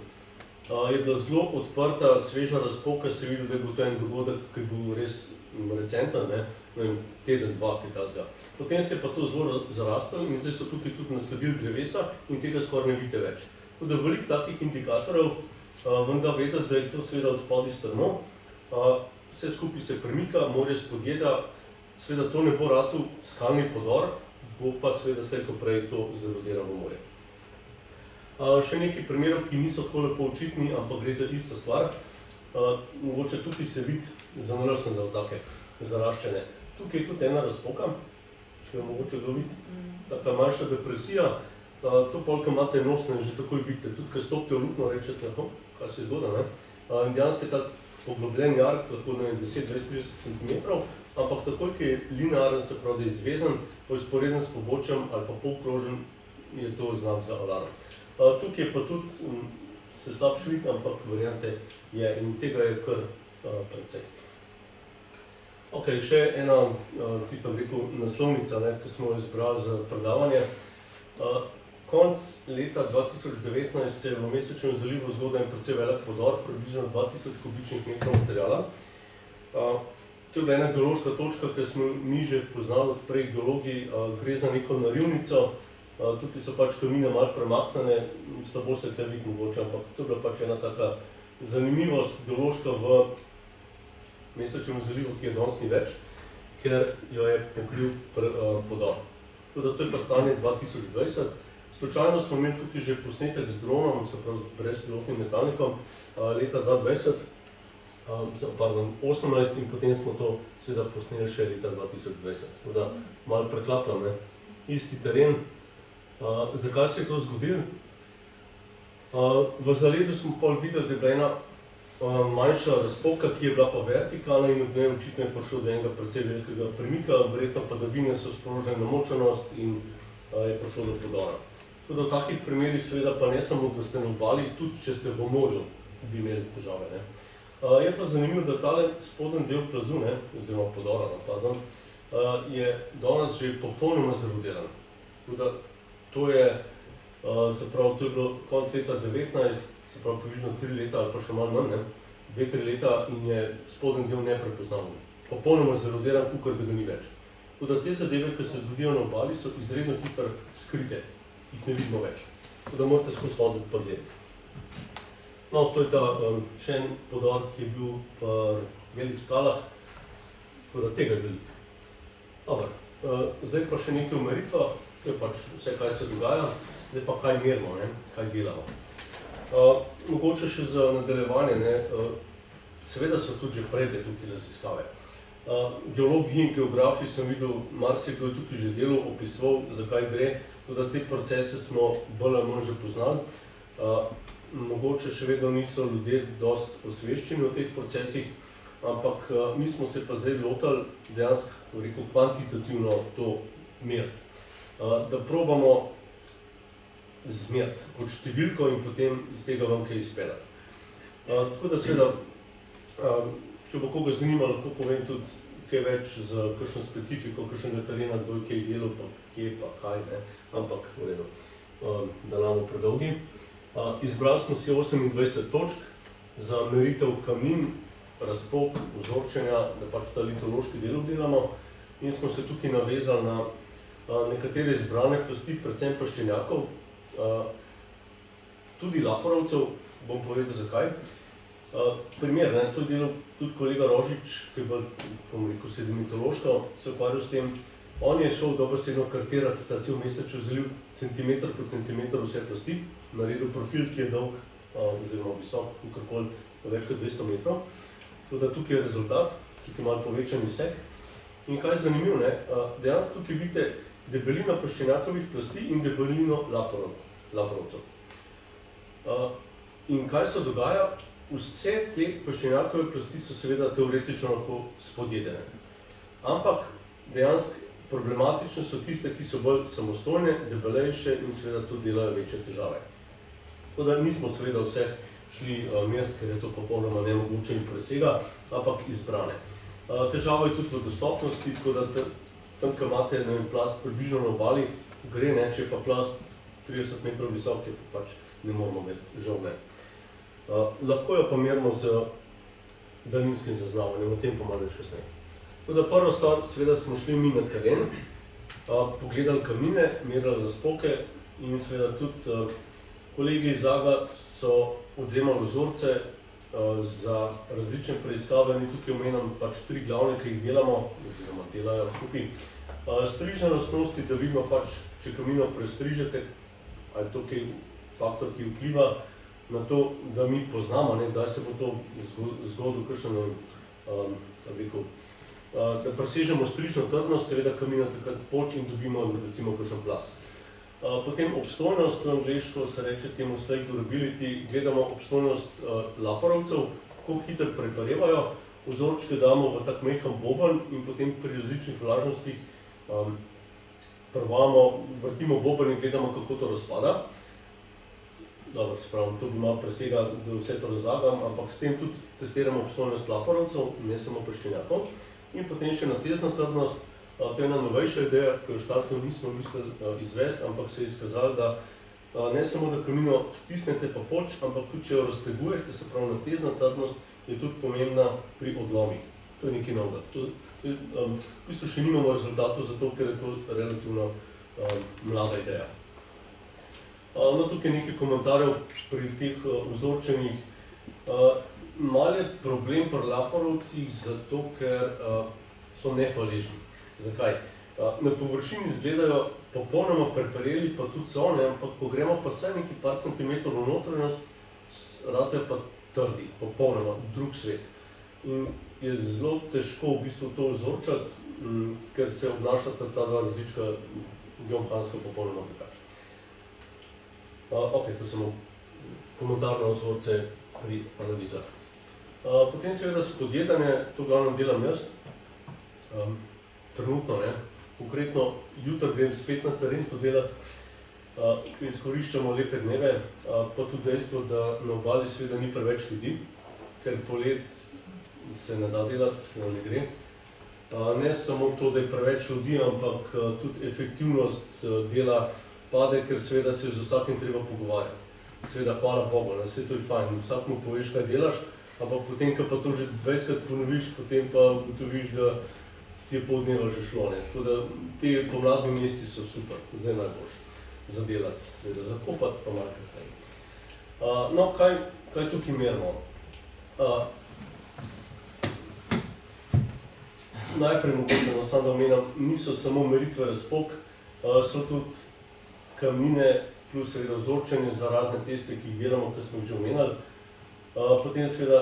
Je bila zelo odprta, sveža razpoka, se vidi, da je bil to en dogodek, ki je bil res recenten, teden, dva, kaj tazga. Potem se je pa to zelo zarastalo in zdaj so tukaj tudi nasledili drevesa in tega skoraj ne vidite več. Tako da veliko takih indikatorjev vam da vedeti, da je to seveda od spodaj strmo. Vse skupaj se premika, morje spodjeda, seveda to ne bo ratal skalni podor, bo pa seveda slej ko prej to zerodiralo morje. Še nekaj primerov, ki niso tako lepo očitni, ampak gre za isto stvar. Mogoče tukaj se vidi, zanimivo sem dal take zaraščene. Tukaj je tudi ena razpoka, če jo mogoče kdo vidi, taka manjša depresija. To pol, ko imate nosne, že takoj vidite, tudi ko stopite v luknjo, rečete, kaj se zgoda, in dejansko je tak poglobljen jark, lahko 10-20-30 cm, ampak takoj, ki je linearen, se pravi, da je izvezen, vzporeden s pobočjem ali pa polkrožen, je to znak za alarm. Tukaj je pa tudi se slab švit, ampak variante je in tega je kar precej. Ok, še ena, tista bi rekel, naslovnica, ki smo jo izbrali za predavanje. Konec leta 2019 se je v Mesečnem zalivu zgodil en precej velik podor, približno 2000 kubičnih metrov materiala. To je bila ena geološka točka, ki smo mi že poznali od prej geologi, gre za neko narivnico. Tukaj so pač kamine malo premaknjene, slabo se tukaj vidi mogoče, ampak to je bila pač ena taka zanimivost geološka v Mesečnem zalivu, ki je danes ni več, ker jo je pokril podor. To je pa stanje 2020. Slučajno smo imeli tukaj že posnetek z dronom, se pravi z brezpilotnim letalnikom, leta 2020, pardon, 2018 in potem smo to seveda posneli še leta 2020. Tako da malo preklapljam, isti teren. Zakaj se je to zgodilo? V zaledu smo pol videli, da je bila ena manjša razpoka, ki je bila pa vertikalna in od nje očitno je prišlo do enega precej velikega premika, verjetno padavine so sprožile namočenost in je prišlo do podora. Tako da v takih primerih seveda pa ne samo, da ste na obali, tudi če ste v morju, bi imeli težave. Je pa zanimivo, da tale spodnji del plazu, oziroma podora, pardon, je danes že popolnoma zarodiran. Tako da to je, se pravi, to je bilo konec leta 2019, se pravi približno 3 leta ali pa še malo manj, 2-3 leta in je spodnji del neprepoznavljen. Popolnoma zarodiran, kakor da ga ni več. Tako da te zadeve, ki se zgodijo na obali, so izredno hitro skrite. Jih ne vidimo več. Tako da morate skozi hoditi pa gledati. No, to je ta še en podor, ki je bil v velikih skalah, tako da tega je veliko. Dobro, Zdaj pa še nekaj o meritvah, to je pač vse, kaj se dogaja, zdaj pa kaj merimo, ne? Kaj delamo. Mogoče še za nadaljevanje, ne? Seveda so tudi že prej tukaj raziskave. Geologi in geografi sem videl, marsikdo je tukaj že delal, opisoval, zakaj gre, tudi te procese smo bolj ali manj že poznali. Mogoče še vedno niso ljudje dosti osveščeni o teh procesih, ampak mi smo se pa zdaj lotili dejansko, rekel, kvantitativno to meriti. Da probamo zmeriti kot številko in potem iz tega vam kaj izpeljati. Tako da seveda, če bo koga zanima, lahko povem tudi kaj več za kakšno specifiko, kakšnega terena, kdo je kaj delal, pa kje, pa kaj, ne, ampak v redu, da nam predolgi. Izbrali smo si 28 točk za meritev kamnin, razpok, vzorčenja, da pač ta litološki del delamo in smo se tukaj navezali na nekatere izbrane plasti, predvsem peščenjakov, tudi laporovcev, bom povedal zakaj. Primer, ne, to je delal tudi kolega Rožič, ki je bolj, bom rekel, sedimentološko se ukvarjal s tem. On je šel dobesedno kartirati ta cel mesec, vzeli centimeter po centimeter vse plasti, naredil profil, ki je dolg oziroma visok, kakorkoli, več kot 200 metrov. Tako da tukaj je rezultat, tukaj malo povečan izsek. In kaj je zanimivo, ne, dejansko tukaj vidite debelino peščenjakovih plasti in debelino laporovcev. In kaj se dogaja? Vse te peščenjakove plasti so seveda teoretično lahko spodjedene. Ampak dejansko problematične so tiste, ki so bolj samostojne, debelejše in seveda tudi delajo večje težave. Tako da nismo seveda vse šli meriti, ker je to popolnoma nemogoče in presega, ampak izbrane. Težava je tudi v dostopnosti, tako da tam, ko imate plast približno na obali, gre, ne, če pa plast 30 metrov visok, je pač ne moramo meriti, žal ne. Lahko jo pa merimo z daljinskim zaznavanjem, o tem pa malo več kasneje. Tako da prva stvar, seveda smo šli mi na teren, pogledali kamnine, merili razpoke in seveda tudi kolegi iz Zaga so odvzemali vzorce za različne preiskave, mi tukaj omenjam pač 3 glavne, ki jih delamo, oziroma delajo skupaj. Strižne lastnosti, da vidimo pač, če kamnino prestrižete, ali je to kaj faktor, ki vpliva na to, da mi poznamo, ne, kdaj se bo to zgodil, kakšen, da presežemo strižno trdnost, seveda kamnina takrat poč in dobimo recimo kakšen plaz. Potem obstojnost, v angleško se reče temu slate durability, gledamo obstojnost laporovcev, kako hitro preparevajo, vzorčke damo v tak majhen boben in potem pri različnih vlažnostih vrtimo boben in gledamo, kako to razpada. Dobro, se pravi, to bi malo presega, da vse to razlagam, ampak s tem tudi testiramo obstojnost laporovcev, ne samo peščenjakov. In potem še natezna trdnost, to je ena novejša ideja, ki jo v štartu nismo mislili izvesti, ampak se je izkazalo, da ne samo, da kamnino stisnete pa poč, ampak tudi, če jo raztegujete, se pravi natezna trdnost, je tudi pomembna pri odlomih. To je nekaj novega. V bistvu še nimamo rezultatov, zato ker je to relativno mlada ideja. No, tukaj nekaj komentarjev pri teh vzorčenih. Malo je problem pri laporovcih, zato ker so nehvaležni. Zakaj? Na površini izgledajo popolnoma prepareli, pa tudi so, ne, ampak ko gremo pa vsaj nekaj par centimetrov v notranjost, ratejo pa trdi, popolnoma drug svet. In je zelo težko v bistvu to vzorčati, ker se obnašata ta dva različka geomehansko popolnoma drugače. Ok, to samo komentar na vzorce pri analizah. Potem seveda spodjedanje, to glavno delam jaz, trenutno, ne, konkretno jutri grem spet na teren to delati, izkoriščamo lepe dneve, pa tudi dejstvo, da na obali seveda ni preveč ljudi, ker polet se ne da delati, ne gre. Ne samo to, da je preveč ljudi, ampak tudi efektivnost dela pade, ker seveda se z vsakim treba pogovarjati. Seveda, hvala Bogu, vse to je fajn, vsak mu poveš, kaj delaš, ampak potem, ko pa to že 20krat ponoviš, potem pa ugotoviš, da ti je pol dneva že šlo, ne. Tako da ti pomladni meseci so super, zdaj najboljše za delati, seveda zakopati pa malo kasneje. No, kaj tukaj merimo? Najprej mogoče, no, samo da omenim, niso samo meritve razpok, so tudi kamnine plus seveda vzorčenje za razne teste, ki jih delamo, ki smo jih že omenili. Potem seveda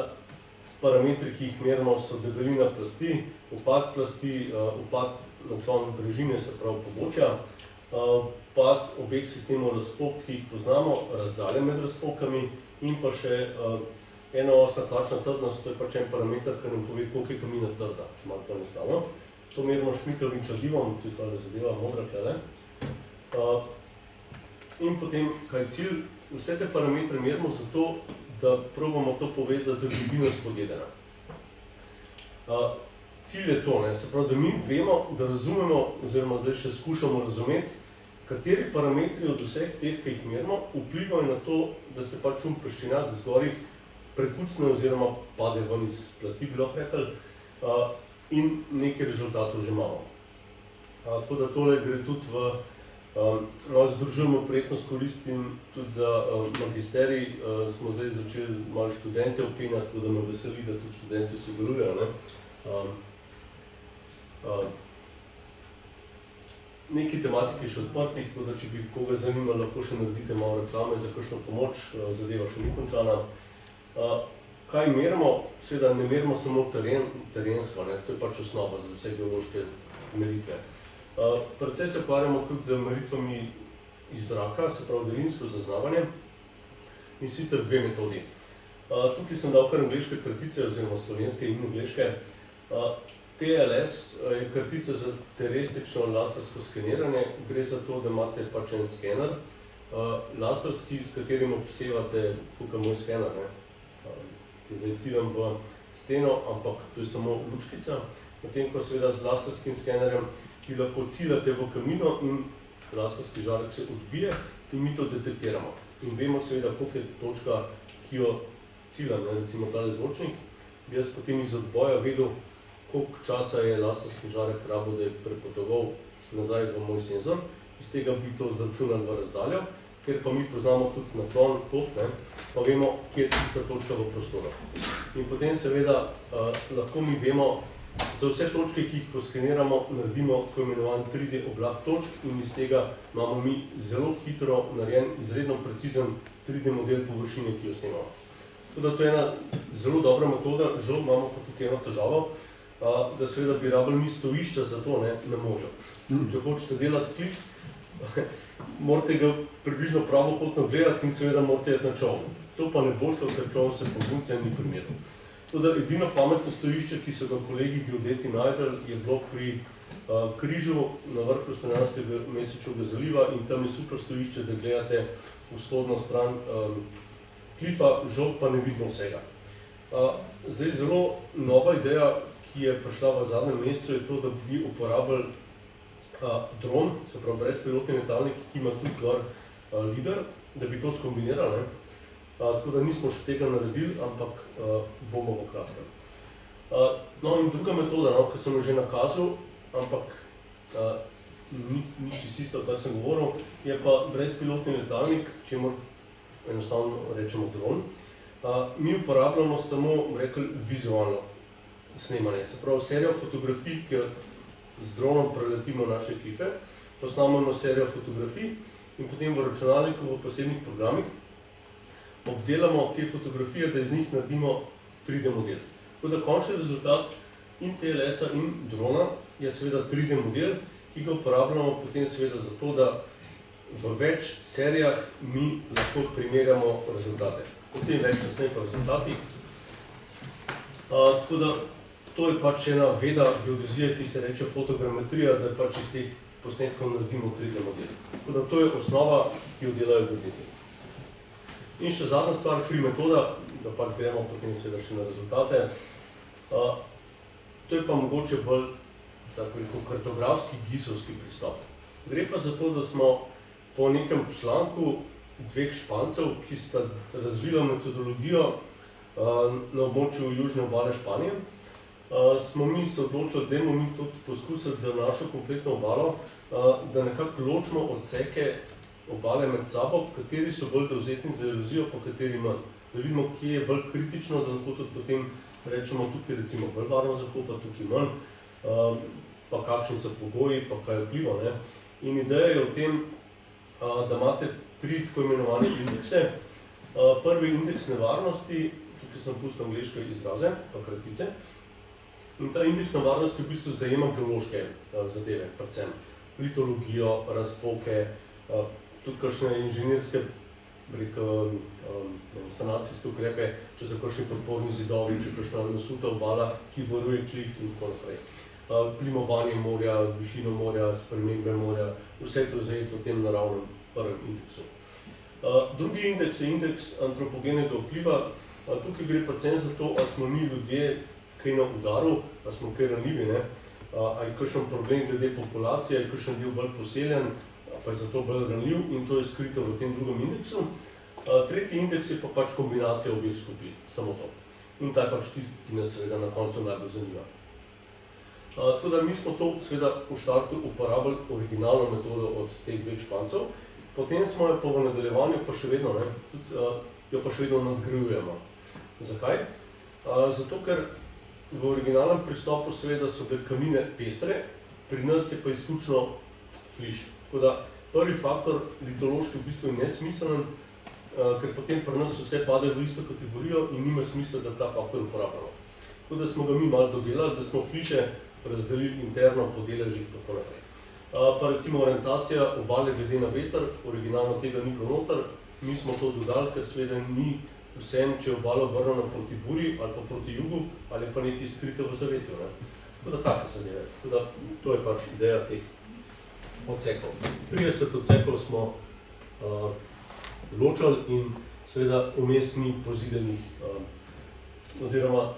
parametri, ki jih merimo, so debelina plasti, upad plasti, upad naklon brežine, se pravi pobočja, upad obeh sistemov razpok, ki jih poznamo, razdalje med razpokami in pa še enoosna tlačna trdnost, to je pač en parameter, ki nam pove, koliko je kamnina trda, če malo poenostavimo. To merimo Schmidtovim kladivom, to je ta zadeva modra tule. In potem, kaj je cilj? Vse te parametre merimo zato, da probamo to povezati z globino spodjedena. Cilj je to, se pravi, da mi vemo, da razumemo, oziroma zdaj še skušamo razumeti, kateri parametri od vseh teh, ki jih merimo, vplivajo na to, da se pač peščenjak zgori prekucne oziroma pade ven iz plasti, bi lahko rekli, in nekaj rezultatov že imamo. Tako da tole gre tudi v združujemo prijetno s koristim tudi za magisterij, smo zdaj začeli malo študente openjati, tako da me veseli, da tudi študenti sodelujejo. Nekaj tematik je še odprtih, tako da če bi koga zanimalo, lahko še naredite malo reklame za kakšno pomoč, zadeva še ni končana. Kaj merimo? Seveda ne merimo samo terensko, to je pač osnova za vse geološke meritve. Predvsej se ukvarjamo tudi z meritvami iz zraka, se pravi daljinsko zaznavanje, in sicer dve metodi. Tukaj sem dal kar angleške kratice, oziroma slovenske in angleške. TLS je kratica za terestično lasersko skeniranje. Gre za to, da imate pač en skener, laserski, s katerim obsevate, tukaj moj skener, ki zdaj ciljam v steno, ampak to je samo lučkica, medtem ko seveda z laserskim skenerjem, ki lahko ciljate v kamnino in laserski žarek se odbije in mi to detektiramo. In vemo seveda, koliko je točka, ki jo ciljam, recimo tale zvočnik, bi jaz potem iz odboja vedel, koliko časa je laserski žarek rabo, da je prepotoval nazaj v moj senzor, iz tega bi to zračunali v razdaljo, ker pa mi poznamo tudi naklon, pa vemo, kje je tista točka v prostoru. In potem seveda lahko mi vemo, za vse točke, ki jih poskeniramo, naredimo tako imenovan 3D oblak točk in iz tega imamo mi zelo hitro narejen, izredno precizen 3D model površine, ki jo snemamo. Tako da to je ena zelo dobra metoda, žal imamo pa tukaj eno težavo, da seveda bi rabili mi stojišča za to na morju. Če hočete delati klif, morate ga približno pravokotno gledati in seveda morate iti na čoln. To pa ne bo šlo, ker čoln se po gunce ni primerno. Tako da edino pametno stojišče, ki so ga kolegi geodeti našli, je bilo pri križu na vrhu Strunjanskega Mesečevega zaliva in tam je super stojišče, da gledate vzhodno stran klifa, žal pa ne vidimo vsega. Zdaj zelo nova ideja, ki je prišla v zadnjem mesecu, je to, da bi uporabili dron, se pravi brezpilotni letalnik, ki ima tudi gor lidar, da bi to skombinirali. Tako da nismo še tega naredili, ampak bomo v kratkem. No in druga metoda, ki sem jo že nakazal, ampak ni čisto isto, kar sem govoril, je pa brezpilotni letalnik, čemur enostavno rečemo dron. Mi uporabljamo samo, rekli, vizualno snemanje, se pravi serijo fotografij, ki z dronom preletimo naše klife, posnamemo serijo fotografij in potem v računalniku v posebnih programih obdelamo te fotografije, da iz njih naredimo 3D model. Tako da končni rezultat in TLS-a in drona je seveda 3D model, ki ga uporabljamo potem seveda zato, da v več serijah mi lahko primerjamo rezultate. Potem več kasneje pa rezultatih. Tako da to je pač ena veda geodezije, ki se reče fotogrammetrija, da pač iz teh posnetkov naredimo 3D model. Tako da to je osnova, ki jo delajo geodeti. In še zadnja stvar pri metodah, da pač gremo potem seveda še na rezultate. To je pa mogoče bolj kartografski, gisovski pristop. Gre pa za to, da smo po nekem članku dveh Špancev, ki sta razvila metodologijo na območju južne obale Španije, smo mi se odločili, da mi tudi poskusiti za našo kompletno obalo, da nekako ločimo odseke obale med sabo, kateri so bolj dovzetni za erozijo, pa kateri manj. Da vidimo, kje je bolj kritično, da lahko tudi potem rečemo, tukaj recimo bolj varno zakopa, tukaj manj. pa kakšni so pogoji, pa kaj vpliva, ne. In ideja je v tem, da imate 3 tako imenovane indekse. Prvi indeks nevarnosti, tukaj sem pustil angleške izraze, pa kratice. In ta indeks nevarnosti v bistvu zajema geološke zadeve, predvsem litologijo, razpoke, tudi kakšne inženirske sanacijske ukrepe, če so kakšni podporni zidovi, če kakšna nasuta obala, ki varuje klif in tako naprej. Plimovanje morja, višino morja, spremembe morja, vse to zajet v tem naravnem prvem indeksu. Drugi indeks je indeks antropogenega vpliva. Tukaj gre predvsem za to, ali smo mi ljudje kaj na udaru, ali smo kaj ranljivi, ne? Ali je kakšen problem glede populacije, ali je kakšen del bolj poseljen, pa je zato bolj ranljiv in to je skrito v tem drugem indeksu. Tretji indeks je pa pač kombinacija obeh skupin, samo to. In ta je pač tisti, ki nas seveda na koncu najbolj zanima. Tako da mi smo to seveda v štartu uporabili originalno metodo od teh 2 Špancev, potem smo jo pa v nadaljevanju pa še vedno, ne, tudi jo pa še vedno nadgrajujemo. Zakaj? Zato, ker v originalnem pristopu seveda so belkanine pestre, pri nas je pa izključno fliš. Tako da prvi faktor litološki v bistvu je nesmiseln, ker potem pri nas vse pade v isto kategorijo in nima smisla, da ta faktor uporabljamo. Tako da smo ga mi malo dodelali, da smo fliše razdelili interno po deležih in tako naprej. Pa recimo orientacija obale glede na veter, originalno tega ni bilo noter, mi smo to dodali, ker seveda ni vsem, če je obalo obrnjena proti buri ali pa proti jugu, ali pa nekaj skrito v zavetju, ne. Tako da take zadeve. Tako da to je pač ideja teh odsekov. 30 odsekov smo ločali in seveda vmes ni pozidanih, oziroma,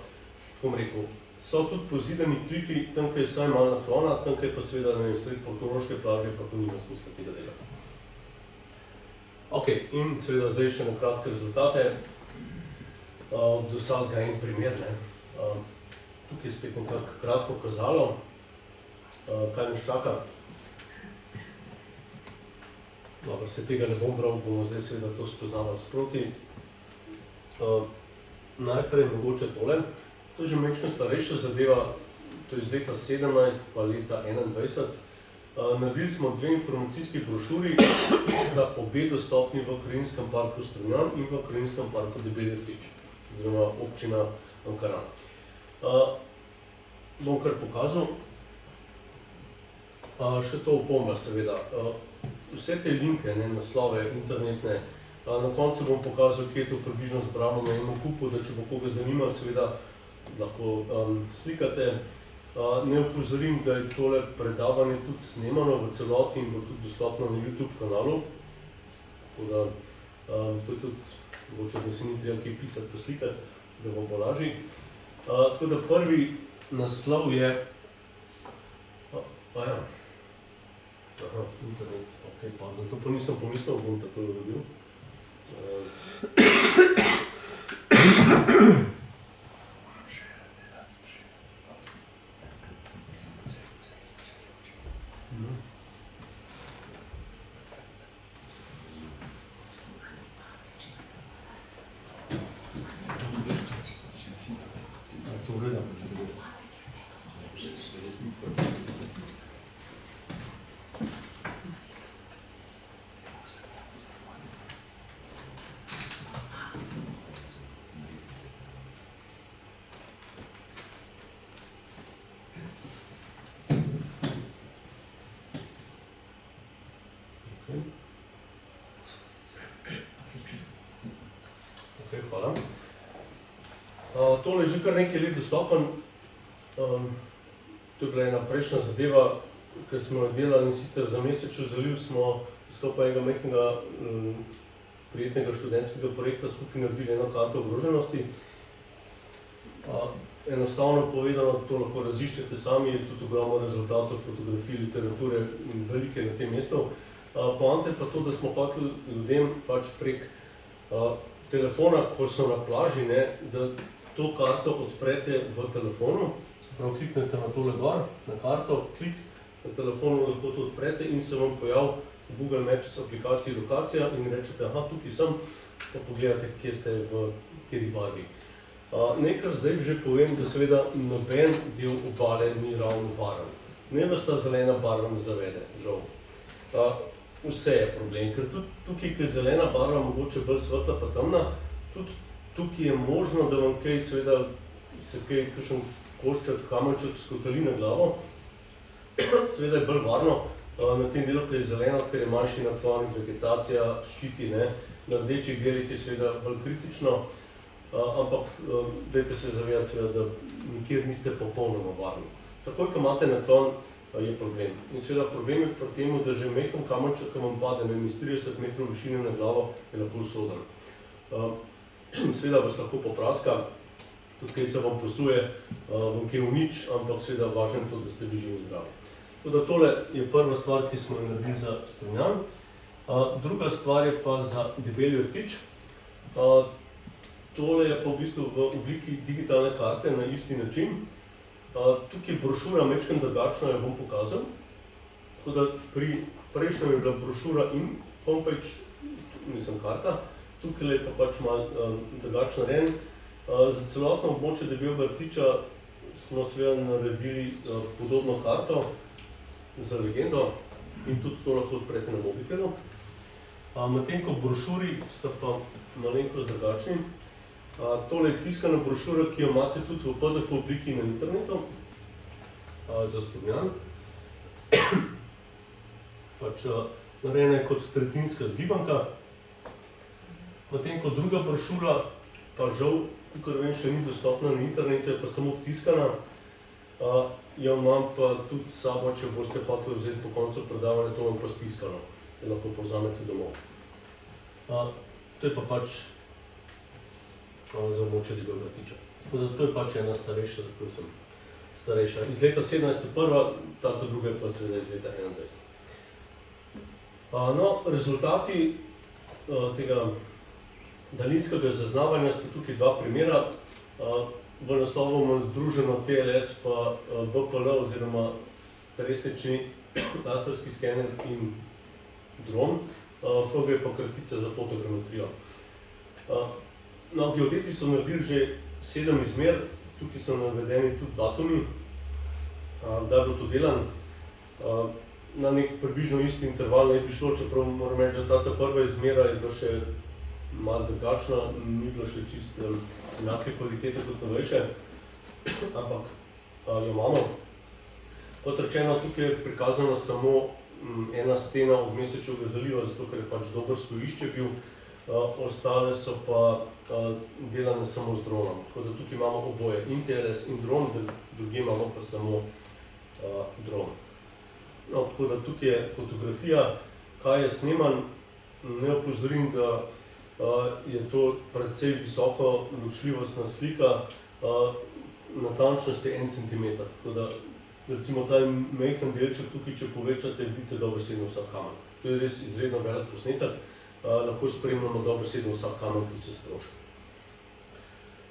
kako bom rekel, so tudi pozidani klifi, tam, kaj je vsaj malo naklona, tam, kaj pa seveda na sred portoroške plaže, pa to nima smisla tega dela. Ok, in seveda zdaj še na kratke rezultate. Do vsega en primer, ne. Tukaj je spet nekako kratko kazalo, kaj nas čaka. Dobro, se tega ne bom bral, bomo zdaj seveda to spoznavali sproti. Najprej mogoče tole. To je že majčkeno starejša zadeva, to je iz leta 17 pa leta 21. Naredili smo 2 informacijski brošuri, ki sta obe dostopni v Krajinskem parku Strunjan in v Krajinskem parku Debeli rtič, oziroma občina Ankaran. Bom kar pokazal. Še to opomba seveda. Vse te linke, naslove internetne, na koncu bom pokazal, kje je to približno zbrano na enem kupu, da če bo koga zanimalo, seveda lahko slikate. Ne opozorim, da je tole predavanje tudi snemano v celoti in bo tudi dostopno na YouTube kanalu. Tako da to je tudi, mogoče da se ni treba kaj pisati pa slikati, da bo bolj lažje. Tako da prvi naslov je... Aha, internet, ok, pardon, to pa nisem pomislil, bom tako dobil. Hvala. Tole je že kar nekaj let dostopen. To je bila ena prejšnja zadeva, ki smo jo delali, in sicer za Mesečev zaliv smo skupaj enega majhnega prijetnega študentskega projekta skupaj naredili eno karto ogroženosti. Enostavno povedano, to lahko raziščete sami, je tudi ogromno rezultatov, fotografij, literature in velike na tem mestu. Poanta je pa to, da smo hoteli ljudem pač prek telefona, ko so na plaži, da to karto odprete v telefonu, se pravi, kliknete na tole gor, na karto, klik, na telefonu lahko to odprete in se vam pojavi v Google Maps aplikaciji lokacija in rečete, aha, tukaj sem, pa pogledate, kje ste v kateri barvi. Nekaj zdaj že povem, da seveda noben del obale ni ravno varen. Ne vas ta zelena barva ne zavede, žal. Vse je problem, ker tudi tukaj, ko je zelena barva mogoče bolj svetla pa temna, tudi tukaj je možno, da vam kaj seveda se kakšen košček, kamenček skotali na glavo. Seveda je bolj varno na tem delu, ko je zeleno, ker je manjši naklon, vegetacija ščiti, ne. Na rdečih delih je seveda bolj kritično, ampak dajte se zavedati seveda, da nikjer niste popolnoma varni. Takoj, ko imate naklon, je problem. In seveda problem je pri tem, da že majhen kamenček, ki vam pade iz 30 metrov višine na glavo, je lahko usoden. Seveda vas lahko popraska, tudi kaj se vam posuje, vam kaj unič, ampak seveda važno je to, da ste vi živi in zdravi. Tako da tole je prva stvar, ki smo jo naredili za strunjan. Druga stvar je pa za debeli rtič. Tole je pa v bistvu v obliki digitalne karte na isti način. Tukaj je brošura majčkeno drugačna, jo bom pokazal. Tako da pri prejšnjem je bila brošura in homepage, mislim karta. Tukaj je pa pač malo drugačno narejen. Za celotno območje debelega rtiča smo seveda naredili podobno karto za legendo in tudi to lahko odprete na mobitelu. Medtem ko v brošuri sta pa malenkost drugačni. Tole je tiskana brošura, ki jo imate tudi v PDF obliki na internetu za strunjan. Pač narejena je kot tretjinska zgibanka. Medtem ko druga brošura, pa žal, kakor vem, še ni dostopna na internetu, je pa samo tiskana. Jo imam pa tudi s sabo, če boste hoteli vzeti po koncu predavanja, to imam pa stiskano, da lahko povzamete domov. To je pa pač za območje debelega rtiča. Tako da to je pač ena starejša, starejša. Iz leta 17 je prva, ta druga je pa seveda iz leta 21. No, rezultati tega daljinskega zaznavanja sta tukaj dva primera. V naslovu imam združeno TLS pa BPL oziroma terestični laserski skener in dron. FG je pa kratica za fotogrametrijo. No, geodeti so naredili že 7 izmer, tukaj so navedeni tudi datumi, kdaj bo to delan. Na nek približno isti interval ne bi šlo, čeprav moram reči, da ta prva izmera je bila še malo drugačna, ni bila še čisto enake kvalitete kot novejše, ampak jo imamo. Kot rečeno, tukaj je prikazana samo ena stena od Mesečevega zaliva, zato ker je pač dober stojišče bil, ostale so pa delane samo z dronom. Tako da tukaj imamo oboje, in TLS in dron, drugje imamo pa samo dron. No, tako da tukaj je fotografija, kaj je sneman, ne opozorim, da je to precej visoko ločljivostna slika, natančnost je 1 cm. Tako da, recimo ta majhen delček tukaj, če povečate, vidite dobesedno vsak kamen. To je res izredno velik posnetek, lahko spremljamo dobesedno vsak kamen, ki se sproži.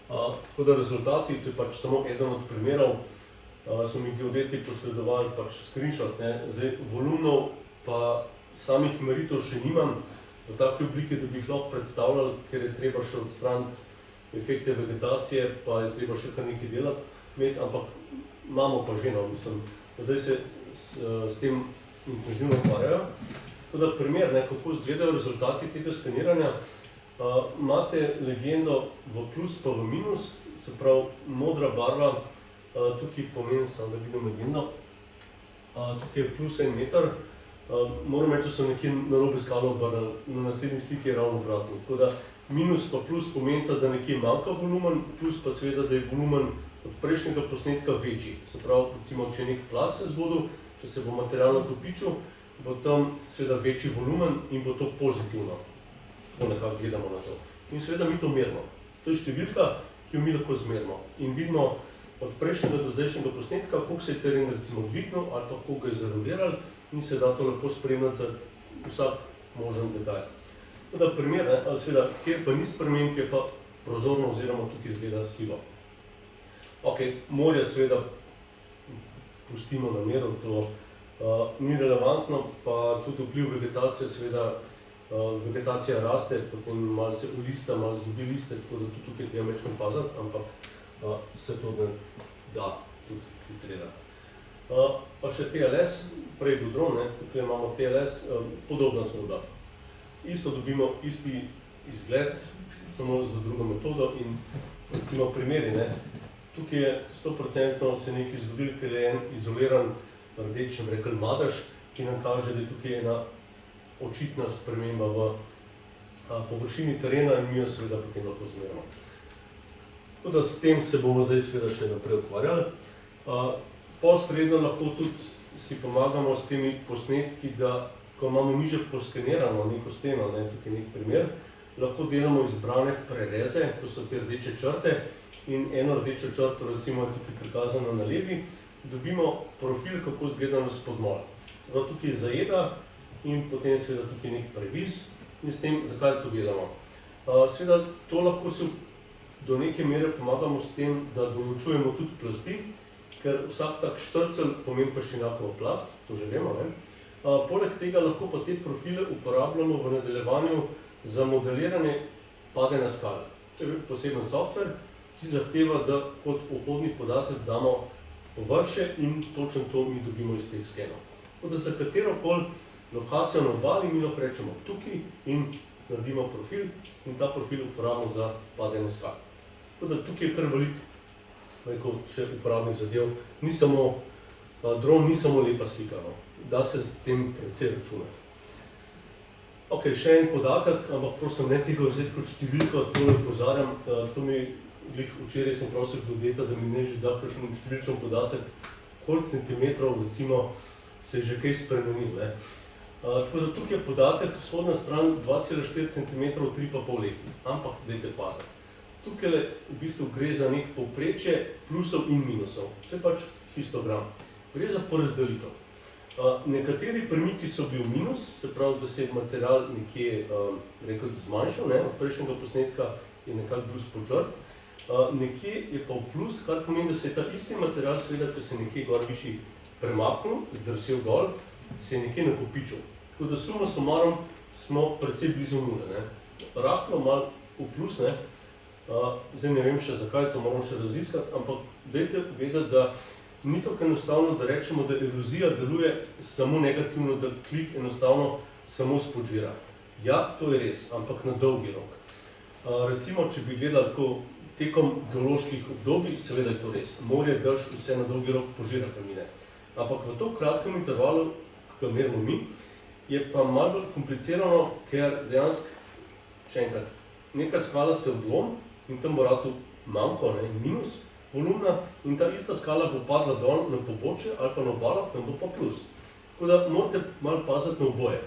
Tako da rezultati, to je pač samo eden od primerov, so mi geodeti posredovali pač screenshot, zdaj volumnov pa samih meritev še nimam, v taki obliki, da bi jih lahko predstavljali, ker je treba še odstraniti efekte vegetacije, pa je treba še kar nekaj delati imeti, ampak imamo pa že, no, mislim, zdaj se s tem intenzivno ukvarjajo. Tako da primer, kako izgledajo rezultati tega skeniranja, imate legendo v plus pa v minus, se pravi modra barva, tukaj pomeni samo, da vidim legendo, tukaj je plus 1 meter, moram reči, da so nekje narobe skalo obrnili, na naslednji sliki je ravno obratno. Tako da minus pa plus pomenita, da nekje manjka volumen, plus pa seveda, da je volumen od prejšnjega posnetka večji. Se pravi, recimo, če je nek plaz se zgodil, če se bo material nakopičil, bo tam seveda večji volumen in bo to pozitivno. Tako nekako gledamo na to. In seveda mi to merimo. To je številka, ki jo mi lahko zmerimo. In vidimo od prejšnjega do zdajšnjega posnetka, koliko se je teren recimo dvignil ali pa koliko je zaroviral, in se da to lepo spremljati za vsak možen detalj. Tako da primer, seveda, kjer pa ni sprememb, je pa prozorno oziroma tukaj izgleda sivo. Ok, morje seveda pustimo na miru, to ni relevantno, pa tudi vpliv vegetacije seveda vegetacija raste, potem malo se ulista, malo zgubi liste, tako da tudi tukaj treba večkrat paziti, ampak se to ne da tudi filtrirati. Pa še TLS, prej bil dron, tukaj imamo TLS, podobna zgodba. Isto dobimo isti izgled, samo za drugo metodo in recimo primeri, tukaj je 100% se nekaj zgodil, ker je en izoliran rdeč, rekel madež, ki nam kaže, da je tukaj ena očitna sprememba v površini terena in mi jo seveda potem lahko zmerimo. Tako da s tem se bomo zdaj seveda še naprej ukvarjali. Posredno lahko tudi si pomagamo s temi posnetki, da ko imamo mi že poskenirano neko steno, tukaj nek primer, lahko delamo izbrane prereze, to so te rdeče črte in eno rdečo črto recimo je tukaj prikazano na levi, dobimo profil, kako izgleda nas podmol. Tukaj je zajeda in potem seveda tukaj nek previs in s tem, zakaj to delamo. Seveda to lahko si do neke mere pomagamo s tem, da določujemo tudi plasti, ker vsak tak štrcelj pomeni peščenjakovo plast, to že vemo. Poleg tega lahko pa te profile uporabljamo v nadaljevanju za modeliranje padanja skale. To je poseben software, ki zahteva, da kot vhodni podatek damo površje in točno to mi dobimo iz teh skenov. Tako da za katerokoli lokacijo na obali mi lahko rečemo tukaj in naredimo profil in ta profil uporabimo za padanje skal. Tako da tukaj je kar veliko še uporabnih zadev. Dron ni samo lepa slika, da se s tem precej računati. Ok, še en podatek, ampak prosim, ne tega vzeti kot številko, tole opozarjam, to mi včeraj sem prosil Dodeta, da mi ne že da kakšen številčen podatek, koliko centimetrov recimo se je že kaj spremenil. Tako da tukaj je podatek, vzhodna stran 2,4 cm, 3,5 leti, ampak dajte paziti. Tukaj v bistvu gre za nek povprečje plusov in minusov, to je pač histogram, gre za porazdelitev. Nekateri premiki so bili minus, se pravi, da se je material nekje zmanjšal, od prejšnjega posnetka je nekako bil spodžrt, nekje je pa v plus, kar pomeni, da se je ta isti material, seveda, ko se je nekje gor višji premaknil, zdrsel dol, se je nekje nakopičil. Tako da suma sumarum smo precej blizu nule. Rahlo malo v plus, zdaj ne vem še zakaj, to moramo še raziskati, ampak dajte vedeti, da ni tako enostavno, da rečemo, da erozija deluje samo negativno, da klif enostavno samo spodžira. Ja, to je res, ampak na dolgi rok. Recimo, če bi gledali tekom geoloških obdobij, seveda je to res. Morje, dež, vse na dolgi rok požira kamine. Ampak v to kratkem intervalu, ki ga merimo mi, je pa malo bolj komplicirano, ker dejansko, še enkrat, neka skala se odlom in tam bo ratel manko, minus volumna in ta ista skala bo padla dol na pobočje ali pa na obalo, tam bo pa plus. Tako da morate malo paziti na oboje.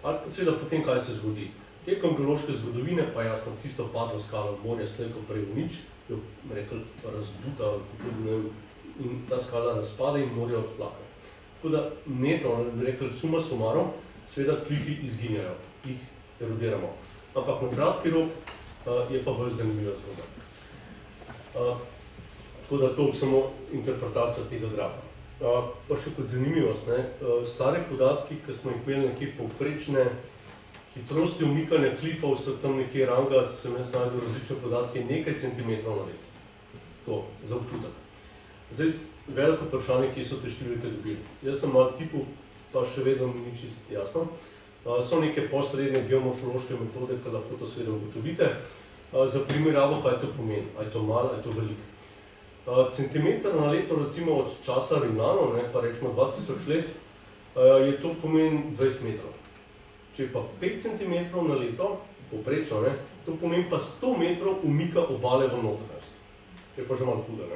Ali pa seveda potem, kaj se zgodi. Tekom geološke zgodovine pa jasno, tisto padlo skalo v morje slej ko prej v nič, jo rekel razbuta in ta skala razpade in morje odplaka. Tako da neto, rekel suma sumarum, seveda klifi izginjajo, jih erodiramo. Ampak na kratki rok je pa bolj zanimiva zgodba. Tako da to samo interpretacijo tega grafa. Pa še kot zanimivost, stari podatki, ki smo jih imeli nekje povprečne hitrosti umikanja klifov, so tam nekje ranga, sem jaz najdel različne podatke, nekaj centimetrov na let. To, za občutek. Zdaj, veliko vprašanje, kje so te številke dobili. Jaz sem malo tipal, pa še vedno ni čisto jasno. So neke posredne geomorfološke metode, ki lahko to seveda ugotovite. Za primerjavo, kaj to pomeni, a je to malo, a je to veliko. Centimeter na leto, recimo od časa Rimljanov, pa rečemo 2000 let, je to pomeni 20 metrov. Če pa 5 cm na leto, povprečno, to pomeni pa 100 metrov umika obale v notranjost. Je pa že malo hudo,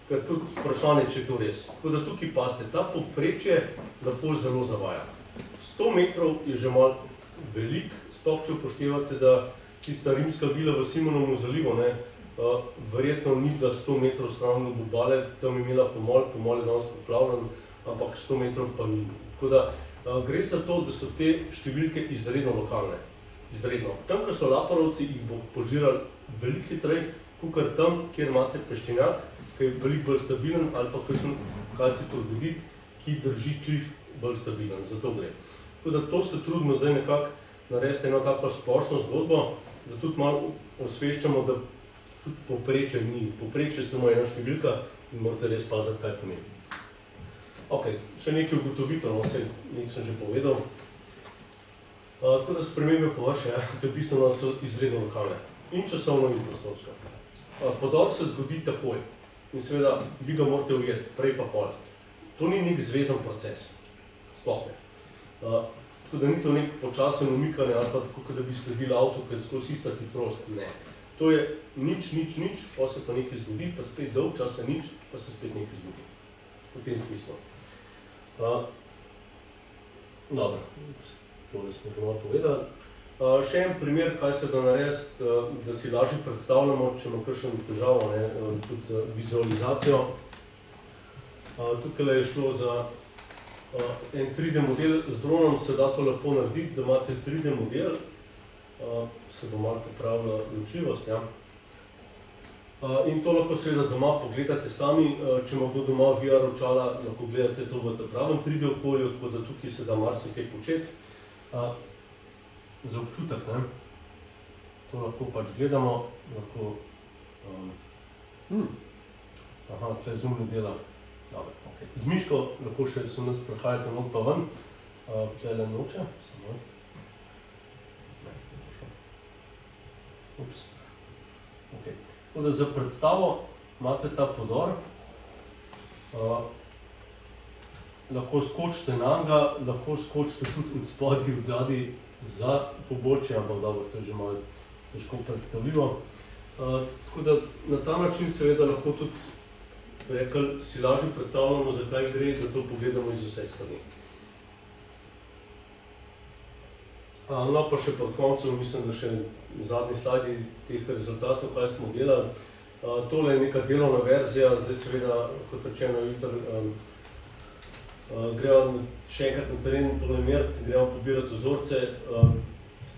ker tudi vprašanje, če je to res. Tako da tukaj pazite, ta povprečje lahko zelo zavaja. 100 metrov je že malo velik, sploh če upoštevate, da tista rimska vila v Simonovem zalivu, verjetno ni bila 100 metrov stran od obale, tam je imela pomol je danes poplavljen, ampak 100 metrov pa ni. Tako da gre za to, da so te številke izredno lokalne. Izredno. Tam, ko so laporovci, jih bo požirali veliko hitrej, kakor tam, kjer imate peščenjak, ki je veliko bolj stabilen, ali pa kakšen kalcitorbidit, ki drži klif bolj stabilen. Zato gre. Tako da to se trudimo zdaj nekako narediti eno tako splošno zgodbo, da tudi malo osveščamo, da tudi povprečje ni. Povprečje je samo ena številka in morate res paziti, kaj pomeni. Ok, še nekaj ugotovitev, no, nekaj sem že povedal. Tako da spremembe površja, to je bistveno, so izredno lokalne in časovno in prostorsko. Podor se zgodi takoj in seveda vi ga morate ujeti, prej pa pol. To ni nek zvezan proces, sploh ne. Tako da ni to nek počasen umikanje ali pa tako, da bi sledili avto, ki je skozi ista hitrost, ne. To je nič, pa se pa nekaj zgodi, pa spet dolg časa nič, pa se spet nekaj zgodi. V tem smislu. Dobro, tole smo že malo povedali. Še en primer, kaj se da narediti, da si lažje predstavljamo, če imamo kakšno težavo, tudi za vizualizacijo. Tukaj je šlo za en 3D model, z dronom se da to lepo narediti, da imate 3D model, se bo malo popravila ločljivost, ja. In to lahko seveda doma pogledate sami, če ima kdo doma VR očala, lahko gledate to v pravem 3D okolju, tako da tukaj se da marsikaj početi. Za občutek, ne, to lahko pač gledamo, lahko, aha, tle zoom ne dela, dobro, ok. Z miško lahko še se nas prehajate not pa ven, tle noče, samo, ne, ups, ok. Tako da za predstavo imate ta podor, lahko skočite nanj, lahko skočite tudi od spodaj, od zadaj za pobočje, ampak dobro, to je že malo težko predstavljivo. Tako da na ta način seveda lahko tudi, rekli, si lažje predstavljamo, zakaj gre, da to pogledamo iz vseh strani. No pa še pod koncu, mislim, da še zadnji slajdi teh rezultatov, kaj smo delali. Tole je neka delovna verzija, zdaj seveda, kot rečeno, jutri gremo še enkrat na teren polimeriti, gremo pobirati vzorce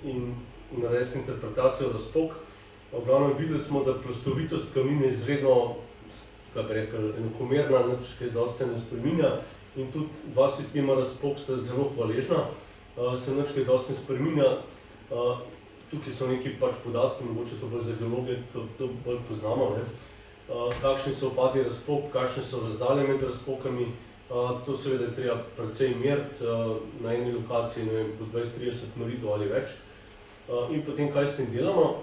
in narediti interpretacijo razpok. V glavnem videli smo, da plastovitost kamnine je izredno, kako bi rekel, enakomerna, nič kaj dosti se ne spreminja in tudi dva sistema razpok sta zelo hvaležna, se nič kaj dosti ne spreminja. Tukaj so neki pač podatki, mogoče to bolj za geologe, ki to bolj poznamo, ne. Kakšni so opadi razpok, kakšne so razdalje med razpokami, to seveda je treba precej meriti, na eni lokaciji, ne vem, po 20-30 meritev ali več. In potem, kaj s tem delamo?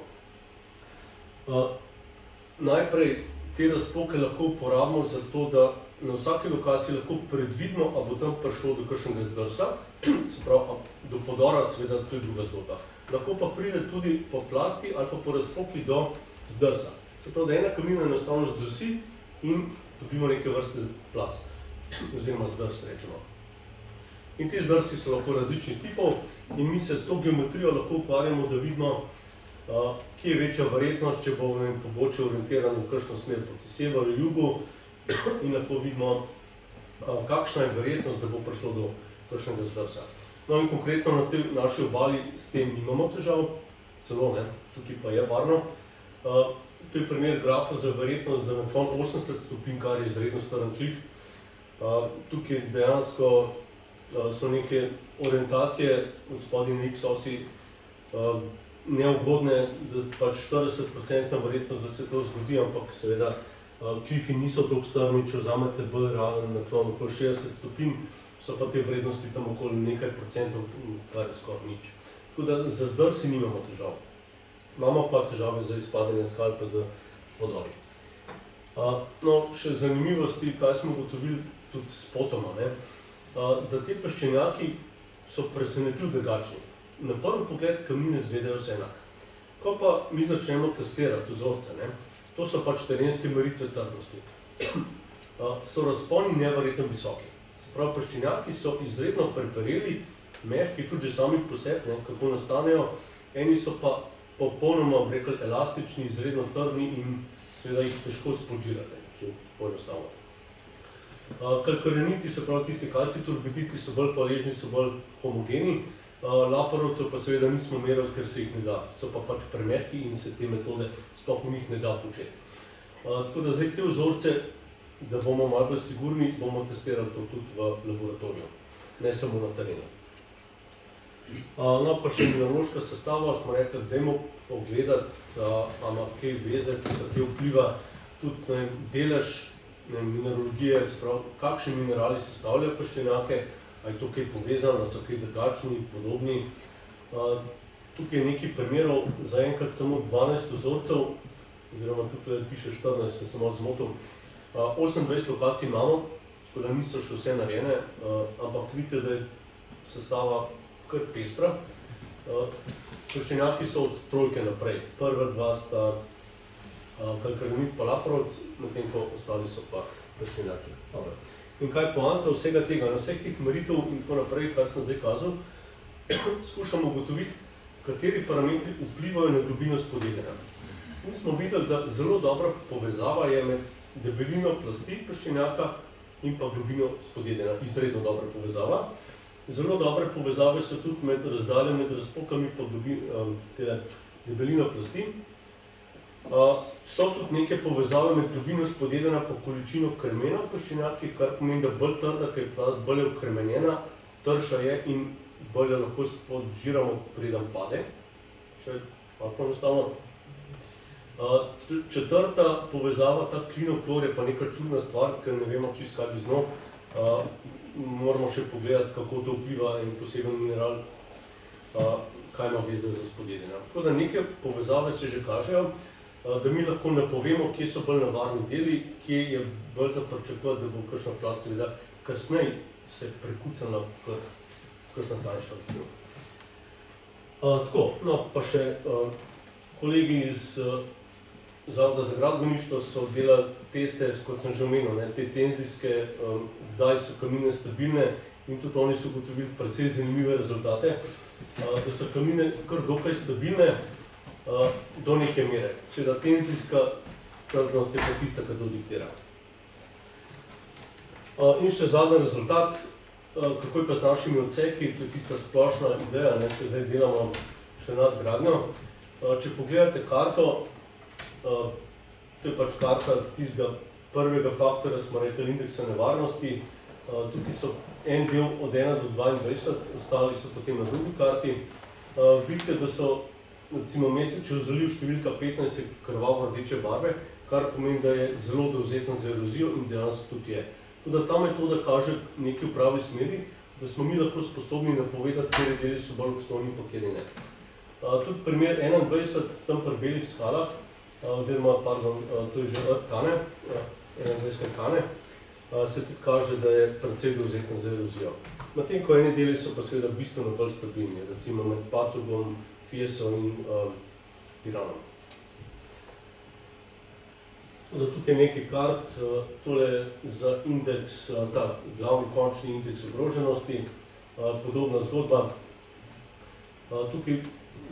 Najprej te razpoke lahko uporabimo za to, da na vsaki lokaciji lahko predvidimo, a bo tam prišlo do kakšnega zdrsa, se pravi, do podora, seveda, to je druga zgodba. Lahko pa pride tudi po plasti ali pa po razpoki do zdrsa. Se pravi, da ena kamnina enostavno zdrsi in dobimo neke vrste plas, oziroma zdrs, rečemo. In ti zdrsi so lahko različnih tipov in mi se s to geometrijo lahko ukvarjamo, da vidimo, kje je večja verjetnost, če bo pobočje orientirano v kakšno smer proti severu, jugu in lahko vidimo, kakšna je verjetnost, da bo prišlo do kakšnega zdrsa. No in konkretno na tej naši obali s tem nimamo težav, celo ne, tukaj pa je varno. To je primer grafa za verjetnost za naklon 80 stopinj, kar je izredno strnljiv. Tukaj dejansko so neke orientacije od spodaj na X-osi neugodne, da pač 40% verjetnost, da se to zgodi, ampak seveda klifi niso toliko strmi, če vzamete bolj realen naklon okoli 60 stopinj, so pa te vrednosti tam okoli nekaj procentov, kar je skoraj nič. Tako da za zdrsi nimamo težav. Imamo pa težave za izpadanje skal pa za podori. No, še zanimivosti, kaj smo ugotovili tudi s potoma, ne? Da te peščenjaki so presenetljivo drugačni. Na prvi pogled kamnine izgledajo vse enako. Ko pa mi začnemo testirati vzorce, ne? To so pač terenske meritve trdnosti. So razponi neverjetno visoki. Se pravi, peščenjaki so izredno prepereli, mehki, tudi že sami po sebi, kako nastanejo. Eni so pa popolnoma, bi rekel, elastični, izredno trdni in seveda jih težko spodžirate, če poenostavno. Kalkareniti, se pravi tisti kalcij turbiditi, so bolj hvaležni, so bolj homogeni. Laporovcev pa seveda nismo merili, ker se jih ne da. So pa pač premehki in se te metode sploh v njih ne da početi. Tako da zdaj te vzorce, da bomo malo bolj sigurni, bomo testirali to tudi v laboratoriju, ne samo na terenu. No, pa še mineraloška sestava, smo rekli, dajmo pogledati, ima kaj veze, kaj vpliva tudi delež mineralogije, se pravi, kakšni minerali sestavljajo peščenjake, ali je to kaj povezano, so kaj drugačni, podobni. Tukaj je nekaj primerov, zaenkrat samo 12 vzorcev, oziroma tukaj piše 14, sem se malo zmotil. 28 lokacij imamo, tako da niso še vse narejene, ampak vidite, da je sestava kar pestra. Peščenjaki so od trojke naprej. Prva dva sta kalkaronit pa laporovc, medtem ko ostali so pa peščenjaki. In kaj je poanta vsega tega? Na vseh teh meritev in tako naprej, kar sem zdaj kazal, skušamo ugotoviti, kateri parametri vplivajo na globino spodjedanja. Mi smo videli, da zelo dobra povezava je med debelino plasti peščenjaka in pa globino spodjedanja. Izredno dobra povezava. Zelo dobre povezave so tudi med razdalje med razpokami pa debelino plasti. So tudi neke povezave med globino spodjedanja pa količino krmena v peščenjaki, kar pomeni, da bolj trda, ker je plast bolj ukremenjena, trša je in bolj lahko spodžiramo, preden pade. Če je malo enostavno. Četrta povezava, ta klinoklor je pa neka čudna stvar, ker ne vemo čisto, kaj bi z njo. Moramo še pogledati, kako to vpliva en poseben mineral, kaj ima veze za spodjedanje. Tako da neke povezave se že kažejo, da mi lahko napovemo, kje so bolj nevarni deli, kje je bolj za pričakovati, da bo kakšna plast seveda kasneje se prekucala kot kakšna tanjša recimo. Tako, no pa še kolegi iz Zavoda za gradbeništvo so delali teste, kot sem že omenil, te tenzijske, kdaj so kamnine stabilne in tudi oni so ugotovili precej zanimive rezultate, da so kamnine kar dokaj stabilne do neke mere. Seveda tenzijska trdnost je pa tista, ki to diktira. In še zadnji rezultat, kako je pa z našimi odseki, to je tista splošna ideja, ki zdaj delamo še nadgradnjo. Če pogledate karto, to je pač karta tistega prvega faktorja, smo rekli, indeksa nevarnosti. Tukaj so en del od 1 do 22, ostali so potem na drugi karti. Vidite, da so recimo mesečev zaliv številka 15 je krvavo rdeče barve, kar pomeni, da je zelo dovzeten za erozijo in dejansko tudi je. Tako da ta metoda kaže nekaj v pravi smeri, da smo mi lahko sposobni napovedati, kateri deli so bolj obstojni in kateri ne. Tudi primer 21, tam pri belih skalah, oziroma, pardon, to je že tkane, 21 tkane, se tudi kaže, da je precej dovzeten za erozijo. Medtem ko eni deli so pa seveda bistveno bolj stabilni, recimo med Pacogom, Fieso in Piranom. Tukaj je nekaj kart, tole za indeks, ta glavni končni indeks ogroženosti, podobna zgodba. Tukaj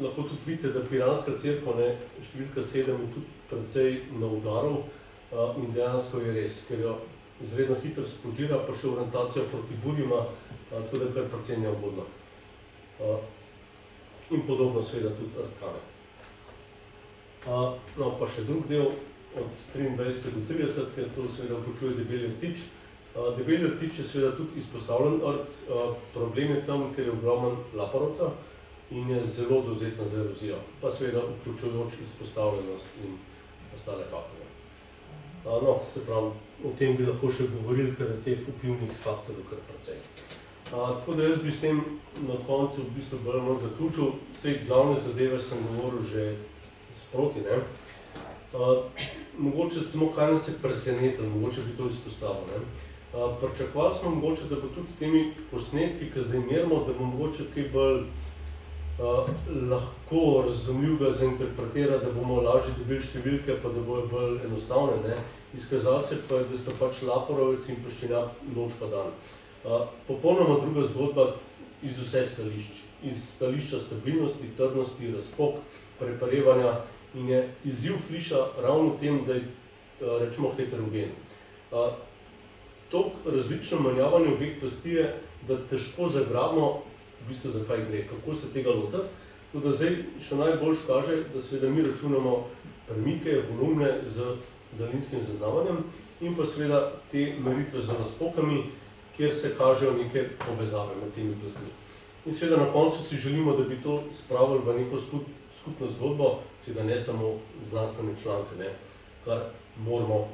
lahko tudi vidite, da Piranska cerkev, številka 7, je tudi precej na udaru in dejansko je res, ker jo izredno hitro spodžira, pa še orientacijo proti burjima, tako da je kar precej neugodno. In podobno seveda tudi tkane. No, pa še drug del od 23 do 30, ker to seveda vključuje debeli rtič. Debeli rtič je seveda tudi izpostavljen rt, problem je tam, ker je ogromen laporovca in je zelo dovzeten za erozijo, pa seveda vključujoč izpostavljenost in ostale faktorje. No, se pravi, o tem bi lahko še govorili, ker je teh vplivnih faktorjev kar precej. Tako da jaz bi s tem na koncu v bistvu bolj malo zaključil, vse glavne zadeve sem govoril že sproti, ne. Mogoče samo kaj nas je presenetilo, mogoče bi to izpostavil, ne. Pričakovali smo mogoče, da bo tudi s temi posnetki, ki zdaj merimo, da bo mogoče kaj bolj lahko razumljivega za interpretirati, da bomo lažje dobili številke, pa da bojo bolj enostavne, ne. Izkazalo se pa je, da sta pač laporovec in peščenjak noč pa dan. Popolnoma druga zgodba iz vseh stališč. Iz stališča stabilnosti, trdnosti, razpok, preparevanja in je izziv fliša ravno v tem, da je, rečemo, heterogen. Toliko različno menjavanje obeh plasti je, da težko zagrabimo, v bistvu zakaj gre, kako se tega lotiti. Tako da zdaj še najboljš kaže, da seveda mi računamo premike, volumne z daljinskim zaznavanjem in pa seveda te meritve z razpokami, kjer se kažejo neke povezave med temi plastmi. In seveda na koncu si želimo, da bi to spravili v neko skupno zgodbo, seveda ne samo znanstvene članke, ne, kar moramo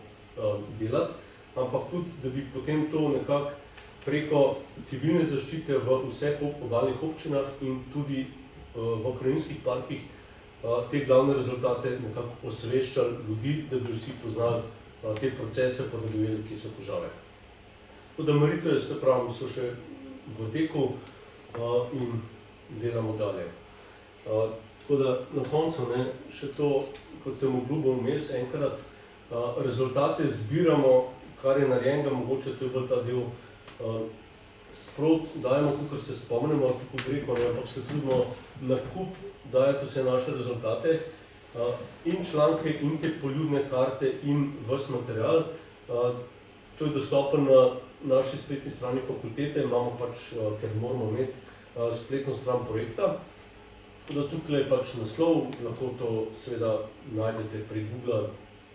delati, ampak tudi, da bi potem to nekako preko civilne zaščite v vseh obalnih občinah in tudi v krajinskih parkih te glavne rezultate nekako osveščali ljudi, da bi vsi poznali te procese, pa da bi vedeli, kje so težave. Tako da meritve, se pravim, so še v teku in delamo dalje. Tako da na koncu še to, kot sem obljubil vmes enkrat, rezultate zbiramo, kar je narejenega, mogoče to je bolj ta del sprot, dajemo, kakor se spomnimo, tako bi rekel, ampak se trudimo na kup dajati vse naše rezultate in članke, in te poljudne karte, in ves material. To je dostopen na naši spletni strani fakultete, imamo pač, ker moramo imeti spletno stran projekta. Tako da tukaj je pač naslov, lahko to seveda najdete prek Google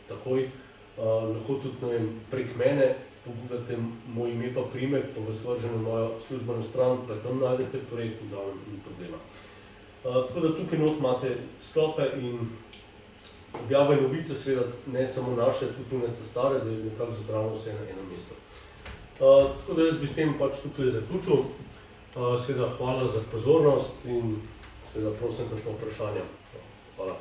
takoj, lahko tudi, ne vem, prek mene, pogooglate moj ime pa priimek, pa vas vrže na mojo službeno stran, pa tam najdete projekt, da ni problema. Tako da tukaj not imate sklope in objave novice, seveda ne samo naše, tudi neke stare, da je nekako zbrano vse na enem mestu. Tako da jaz bi s tem pač tukaj zaključil. Seveda hvala za pozornost in seveda prosim kakšno vprašanje. Hvala.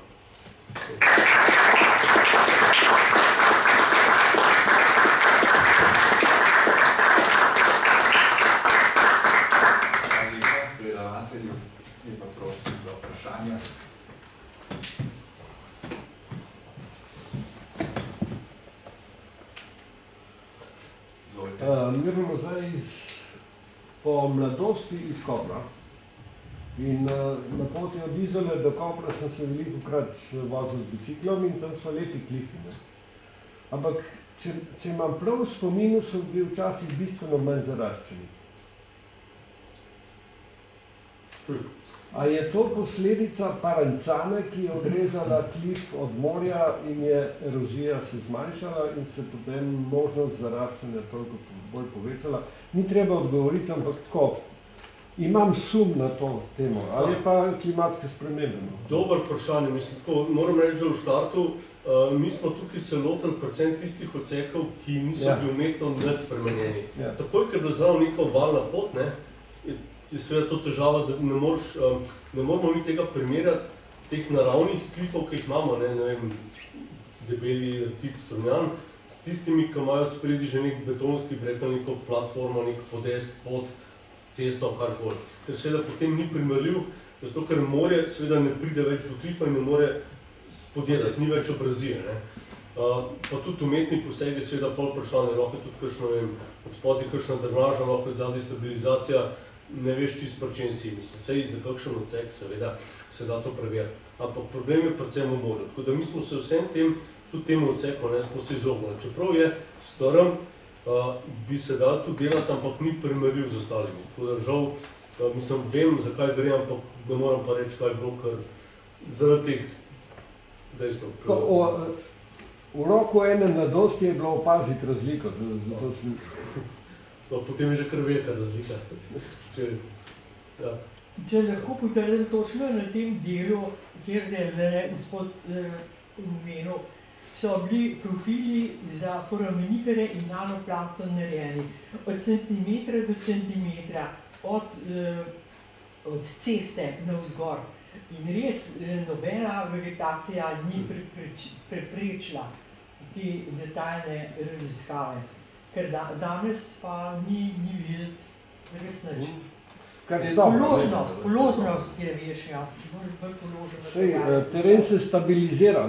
Predavatelju, je pa prosim za vprašanja. Izvolite. Mi bomo zdaj po mladosti iz Kopra. In na poti od Izole do Kopra sem se velikokrat vozil z biciklom in tam so lepi klifi. Ampak, če imam prav v spominu, so bili včasih bistveno manj zaraščeni. A je to posledica Parancane, ki je odrezala klif od morja in je erozija se zmanjšala in se potem možnost zaraščanja toliko bolj povečala? Ni treba odgovoriti, ampak tako, imam sum na to temo, ali je pa klimatske spremembe? Dober vprašanje, mislim, tako, moram reči, da v štartu, mi smo tukaj se lotili predvsem tistih odsekov, ki niso bili umetno nič spremenjeni. Takoj, ker je bila zraven neka obalna pot, je seveda to težava, da ne moramo mi tega primerjati, teh naravnih klifov, ki jih imamo, ne vem, debeli rtic, strunjan, s tistimi, ki imajo od spredi že nek betonski breg, neko platformo, nek podest, pod cesto, karkoli. Ker seveda potem ni primerljiv, zato ker morje seveda ne pride več do klifa in ne more spodjedati, ni več abrazije. Pa tudi umetni poseg je seveda pol vprašanje, lahko je tudi kakšno, ne vem, od spodaj kakšna drnaža, lahko je zadnji stabilizacija, ne veš čisto pri čem si, mislim, sej za kakšen odsek seveda se da to preveriti. Ampak problem je predvsem v morju, tako da mi smo se vsem tem, tudi temu odseku, smo se izognili. Čeprav je strm, bi se dal tudi delati, ampak ni primerljiv z ostalimi. Tako da žal, mislim, vem, zakaj gre, ampak ne moram pa reči, kaj je bilo, ker zaradi teh dejstev. V roku ene mladosti je bilo opaziti razliko, zato sem... Potem je že kar velika razlika. Če lahko potrdim točno na tem delu, kjer je zdaj gospod omenil, so bili profili za foraminifere in nanoplankton narejeni od centimetra do centimetra, od ceste navzgor. In res nobena vegetacija ni preprečila te detaljne raziskave. Ker danes pa ni videti res nič. Kar je dobro. Položnost je večja, bolj položeno. Teren se stabilizira,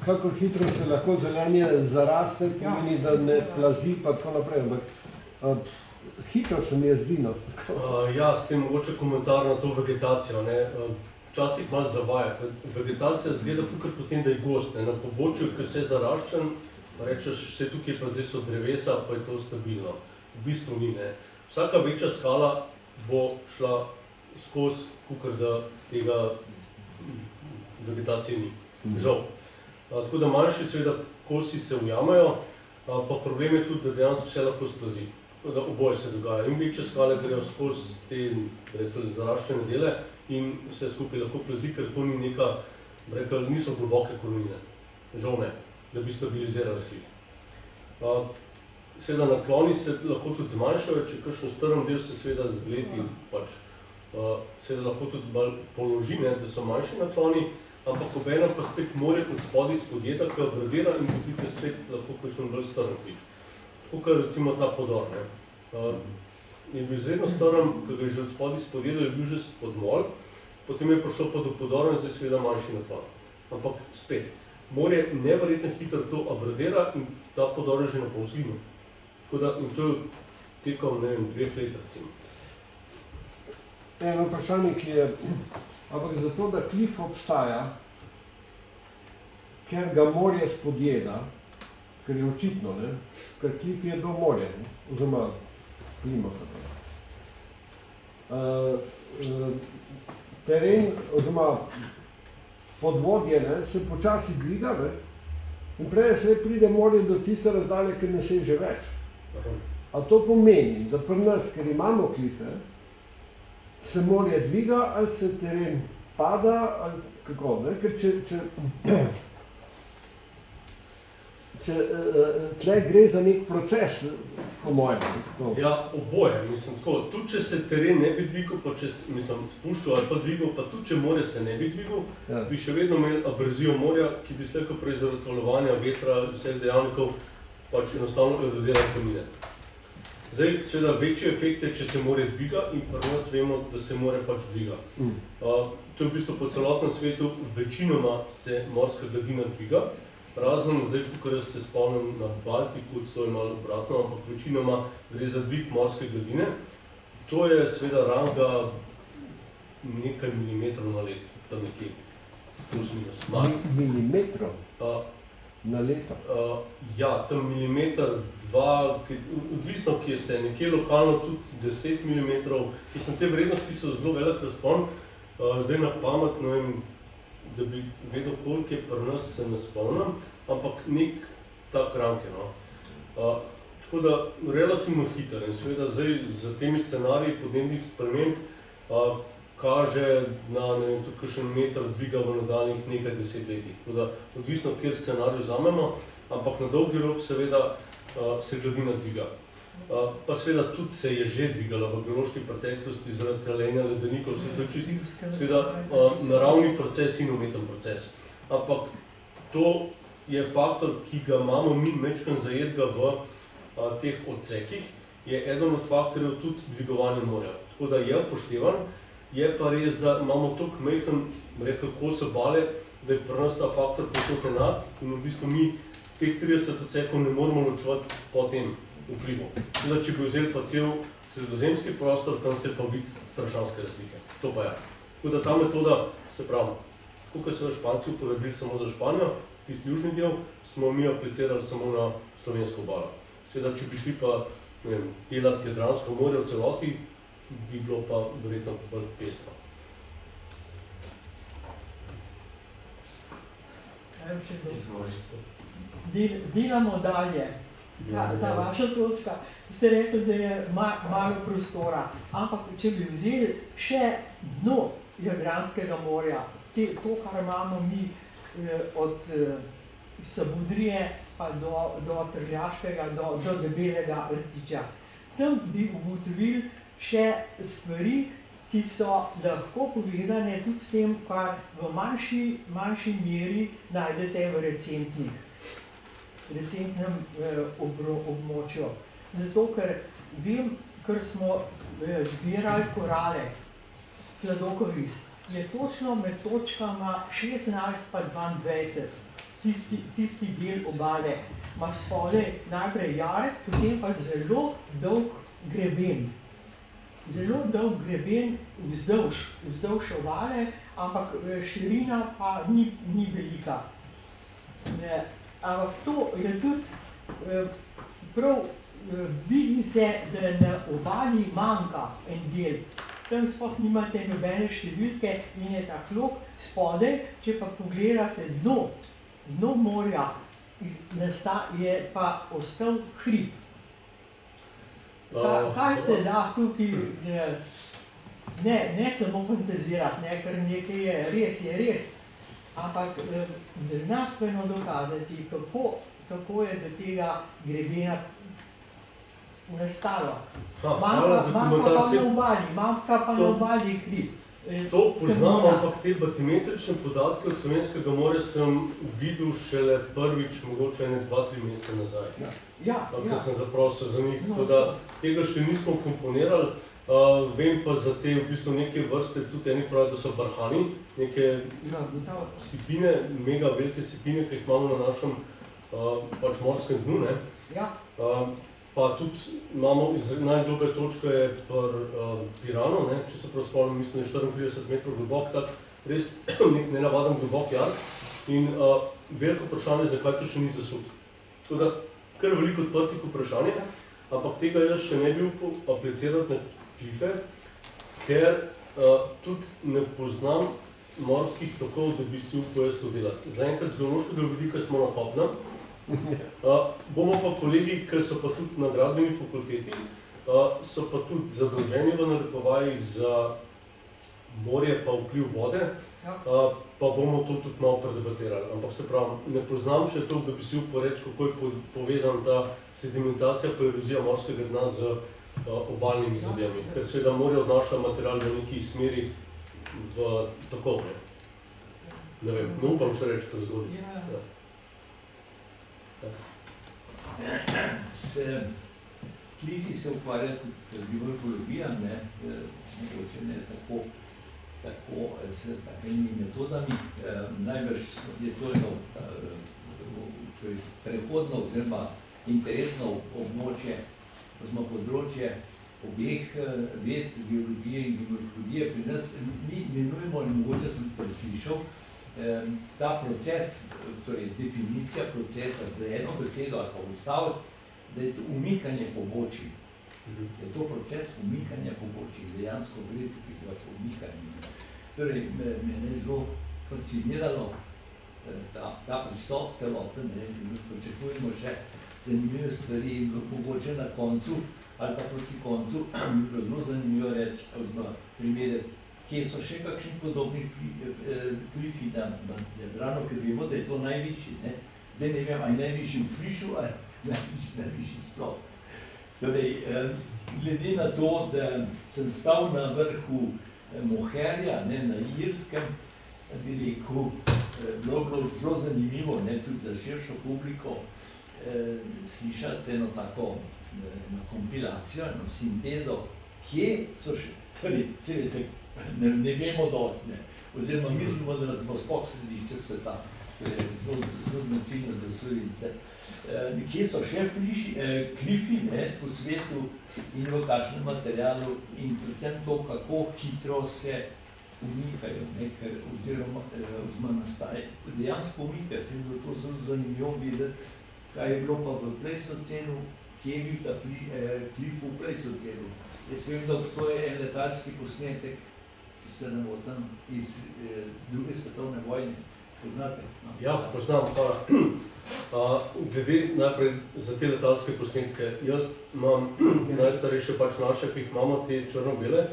kako hitro se lahko zelenje zaraste, pomeni, da ne plazi pa tako naprej. Hitro se mi je zdi. Ja, s tem mogoče komentar na to vegetacijo. Včasih malo zavaja, ker vegetacija zgleda tukaj potem, da je gost. Na pobočju, ker vse je zaraščen, rečeš, vse tukaj pa zdaj so drevesa, pa je to stabilno. V bistvu ni, Vsaka večja skala bo šla skozi, kakor da tega vegetacije ni. Žal. Tako da manjši seveda kosi se ujamajo, pa problem je tudi, da dejansko vse lahko splazi. Tako da oboje se dogaja. In večje skale grejo skozi te zaraščene dele in vse skupaj lahko plezi, ker to ni neka, niso globoke korenine. Žal ne, da bi stabilizirali hlif. Seveda nakloni se lahko tudi zmanjšajo, če kakšen strm del se seveda z leti pač seveda lahko tudi malo položi, da so manjši nakloni, ampak obenem pa spet morje od spodaj spodjeda, ki abradira in dobite spet lahko kakšen bolj strm hlif. Tako kot recimo ta podor. Je bil izredno strm, ki ga je že od spodaj spodjedel, je bil že podmol, potem je prišel pa do podora in zdaj seveda manjši naklon. Ampak spet, morje neverjetno hitro to abradira in ta podor je že na pol zginil. Tako da, in to je tekom, 2 let recimo. Eno vprašanje, ki je, ampak zato, da klif obstaja, ker ga morje spodjeda, ker je očitno, ker klif je do morja, oziroma klima. Teren, oziroma podvodje, se počasi dviga, in prej se pride morje do tiste razdalje, ker ne seže več. A to pomeni, da pri nas, ker imamo klife, se morje dviga ali se teren pada, ali kako, ker tle gre za nek proces, po mojem. Ja, oboje, mislim tako, tudi če se teren ne bi dvigal, pa če spuščal ali pa dvigal, pa tudi če morje se ne bi dvigal, bi še vedno imeli abrazijo morja, ki bi slejko prej zaradi valovanja, vetra, vseh dejavnikov, pač enostavno erodirali kamine. Zdaj, seveda, večji efekt je, če se morje dviga in pri nas vemo, da se morje pač dviga. To je v bistvu po celotnem svetu, večinoma se morska gladina dviga, razen zdaj, ko se spomnim na Baltiku, to je malo obratno, ampak večinoma gre za dvig morske gladine. To je seveda ranga nekaj milimetrov na let, tam nekje, plus minus. Milimetrov? Na leto? Ja, tam milimeter, 2, odvisno kje ste, nekje lokalno tudi 10 milimetrov. Mislim, te vrednosti so zelo velik razpon. Zdaj na pamet, ne vem, da bi vedel, koliko je pri nas, se ne spomnim, ampak nek tak ranke. Tako da relativno hiter in seveda zdaj z temi scenariji podnebnih sprememb kaže na tudi kakšen meter dviga v nadaljnjih nekaj desetletjih. Tako da odvisno, kjer scenarij vzamemo, ampak na dolgi rok seveda se gladina dviga. Pa seveda tudi se je že dvigala v geološki preteklosti zaradi taljenja ledenikov, vse to je čisto seveda naravni proces in umeten proces. Ampak to je faktor, ki ga imamo mi majčkeno zajetega v teh odsekih, je eden od faktorjev tudi dvigovanje morja. Tako da je upoštevan. Je pa res, da imamo toliko majhen, kos obale, da je pri nas ta faktor povsod enak in v bistvu mi teh 30 odsekov ne moramo ločevati po tem vplivu. Seveda, če bi vzeli pa cel sredozemski prostor, tam se pa vidi strašanske razlike. To pa je. Tako da ta metoda, se pravi, tako kot so Španci uporabili samo za Španijo, tisti južni del, smo mi aplicirali samo na slovensko obalo. Seveda, če bi šli pa delati Jadransko morje v celoti, bi bilo pa verjetno bolj pestro. Delamo dalje. Ta vaša točka, ste rekli, da je malo prostora, ampak če bi vzeli še dno Jadranskega morja, to, kar imamo mi od Savudrije pa do Tržaškega, do Debelega Rtiča, tam bi ugotovili še stvari, ki so lahko povezane tudi s tem, kar v manjši meri najdete v recentnem območju. Zato, ker vem, ker smo zbirali korale, kladokoris, je točno med točkama 16 pa 22, tisti del obale, ima spodaj najprej jarek, potem pa zelo dolg greben. Zelo dolg greben vzdolž obale, ampak širina pa ni velika. Ampak to je tudi, prav vidi se, da na obali manjka en del. Tam sploh nimate nobene številke in je ta klop spodaj, če pa pogledate dno morja, je pa ostal hrib. Kaj se da tukaj, ne samo fantazirati, ne, ker nekaj je res, ampak znanstveno dokazati, kako je do tega grebena nastalo. Manjka pa na obali hrib. To poznam, ampak te batimetrične podatke od Slovenskega morja sem videl šele prvič, mogoče 2-3 mesece nazaj. Ko sem zaprosil za njih, tako da tega še nismo komponirali. Vem pa za te v bistvu neke vrste, tudi eni pravijo, da so barhani, neke sipine, mega velike sipine, ki jih imamo na našem pač morskem dnu, ne. Pa tudi imamo najgloblja točka je pri Piranu, ne, če se prav spomnim, mislim, je 34 metrov globok, tak res nek nenavaden globok jar. In veliko vprašanje, zakaj to še ni zasut. Tako da, kar veliko odprtih vprašanje, ampak tega jaz še ne bi aplicirati na klife, ker tudi ne poznam morskih tokov, da bi si upal jaz to delati. Zaenkrat z geološkega vidika smo na kopnem. Bomo pa kolegi, ki so pa tudi na gradbeni fakulteti, so pa tudi zadolženi v narekovajih za morje pa vpliv vode, pa bomo to tudi malo predebatirali. Ampak se pravi, ne poznam še to, da bi si upal reči, kako je povezan ta sedimentacija pa erozija morskega dna z obalnimi zadevami, ker seveda morje odnaša material v neki smeri v tokov. Ne vem, ne upam še reči to zgodbi. Klifi se ukvarjajo tudi z geomorfologija, mogoče ne tako s takimi metodami. Najbrž je to eno prehodno oziroma interesno območje, oziroma področje obeh ved, geologije in geomorfologije. Pri nas mi imenujemo, in mogoče sem preslišal, ta proces, torej definicija procesa z eno besedo ali pa vstaviti, da je to umikanje pobočij. Da je to proces umikanja pobočij. Dejansko gre tukaj za umikanje. Torej, mene je zelo fasciniralo ta pristop celoten, pričakujemo še zanimive stvari in mogoče na koncu ali pa proti koncu bi bilo zelo zanimivo reči, oziroma primerjati, kje so še kakšni podobni klifi na Jadranu, ker vemo, da je to najvišji. Zdaj ne vem, ali najvišji v Frišu, ali najvišji sploh. Torej, glede na to, da sem stal na vrhu Moherja, na Irskem, bi rekel, bilo zelo zanimivo, tudi za širšo publiko, slišati eno tako kompilacijo, eno sintezo, kje so še, torej, se veste, ne vemo dosti, oziroma mislimo, da smo sploh središče sveta, to je zelo značilno za Slovince. Kje so še klifi po svetu in v kakšnem materialu in predvsem to, kako hitro se umikajo, oziroma nastaje. Dejansko umikajo, se je bilo to zelo zanimivo videti, kaj je bilo pa v Pleistocenu, kje je bil ta klif v Pleistocenu. Jaz vem, da obstoje en letalski posnetek, če se ne motim, iz druge svetovne vojne. Poznate? Ja, poznam, hvala. Glede najprej za te letalske posnetke, jaz imam najstarejše pač naše, ki jih imamo, te črno-bele.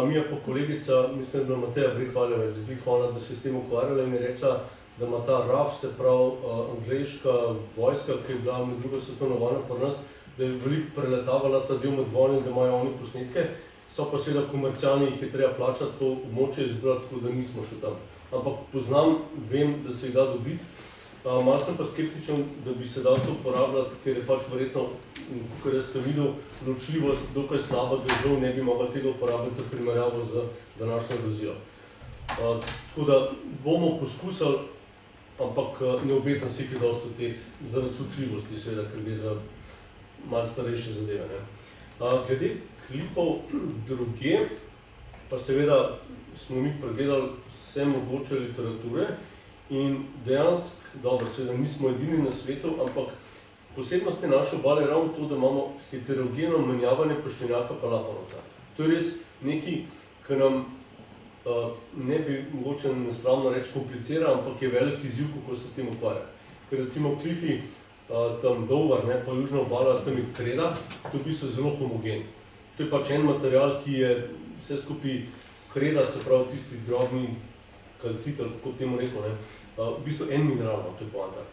Mi je pa kolegica, mislim, da Mateja Brihvaljeva, zahvala, da se je s tem ukvarjala in je rekla, da ima ta RAF, se pravi angleška vojska, ki je bila med drugo svetovno vojno pri nas, da je veliko preletavala ta del med vojno in da imajo oni posnetke. So pa seveda komercialni, jih je treba plačati, to območje izbrati, tako da nismo še tam. Ampak poznam, vem, da se jih da dobiti. Malo sem pa skeptičen, da bi se dal to uporabljati, ker je pač verjetno, ker jaz sem videl, ločljivost dokaj slaba, da žal ne bi mogli tega uporabljati za primerjavo z današnjo erozijo. Tako da bomo poskusili, ampak ne obetam si kaj dosti od teh, zaradi ločljivosti seveda, ker gre za malo starejše zadeve. Glede klifov druge, pa seveda smo mi pregledali vse mogoče literature in dejansko, dobro, seveda nismo edini na svetu, ampak posebnost te naše obale je ravno to, da imamo heterogeno menjavanje peščenjaka pa lapanovca. To je res nekaj, ki nam ne bi mogoče nesramno reči komplicira, ampak je velik izziv, kako se s tem ukvarja. Ker recimo klifi tam Dover, ne, pa južna obala, tam je kreda, to je v bistvu zelo homogen. To je pač en material, ki je vse skupaj kreda, se pravi tisti drobni kalcit, ali kako temu rekel, ne, v bistvu en mineral, to je poanta.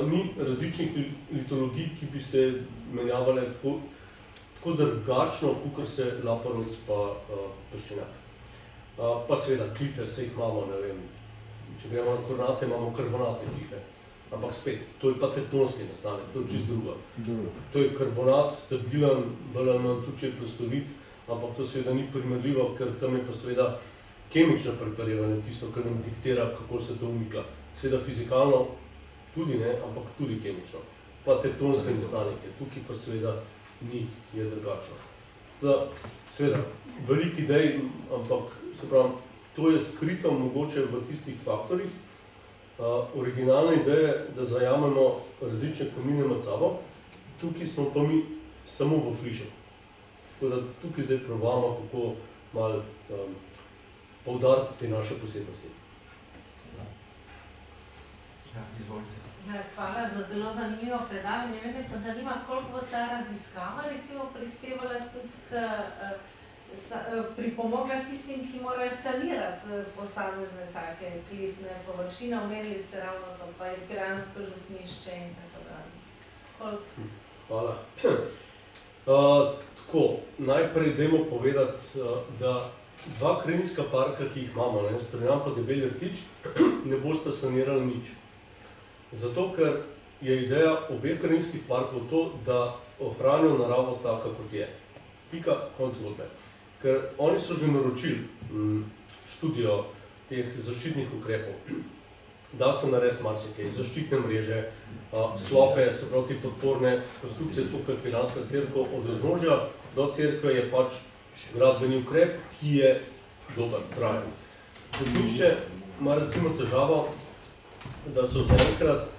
Ni različnih litologij, ki bi se menjavale tako drugačno, kakor se laparoc pa peščenjak. Pa seveda klife, vse jih imamo, ne vem, če gremo na koordinate, imamo karbonatne klife. Ampak spet, to je pa tektonski nastanek, to je čisto drugo. To je karbonat, stabilen, bolj ali manj tudi če je prostovit, ampak to seveda ni primerljivo, ker tam je pa seveda kemično prepariranje tisto, kar nam diktira, kako se to umika. Seveda fizikalno tudi ne, ampak tudi kemično. Pa tektonske nastanke, tukaj pa seveda ni, je drugačno. Seveda, velik idej, ampak se pravi, to je skrito mogoče v tistih faktorjih. Originalna ideja je, da zajamemo različne kamine med sabo, tukaj smo pa mi samo v flišu. Tako da tukaj zdaj probamo, kako malo poudariti te naše posebnosti. Ja, izvolite. Hvala za zelo zanimivo predavanje. Mene pa zanima, koliko bo ta raziskava recimo prispevala tudi pripomogla tistim, ki morajo sanirati posamezne take klifne površine. Omenili ste ravno to, pa je piransko župnišče in tako dalje. Hvala. Tako, najprej dajmo povedati, da dva krajinska parka, ki jih imamo, Strunjan pa Debelji rtič, ne bosta sanirali nič. Zato, ker je ideja obeh krajinskih parkov to, da ohranijo naravo taka, kot je. Pika, konc zgodbe. Ker oni so že naročili študijo teh zaščitnih ukrepov, da se narediti marsikaj, zaščitne mreže, slope, se pravi te podporne konstrukcije, tako kot Piranska cerkev, od vznožja do cerkve je pač gradbeni ukrep, ki je dober, trajen. Stopnišče ima recimo težavo, da so zaenkrat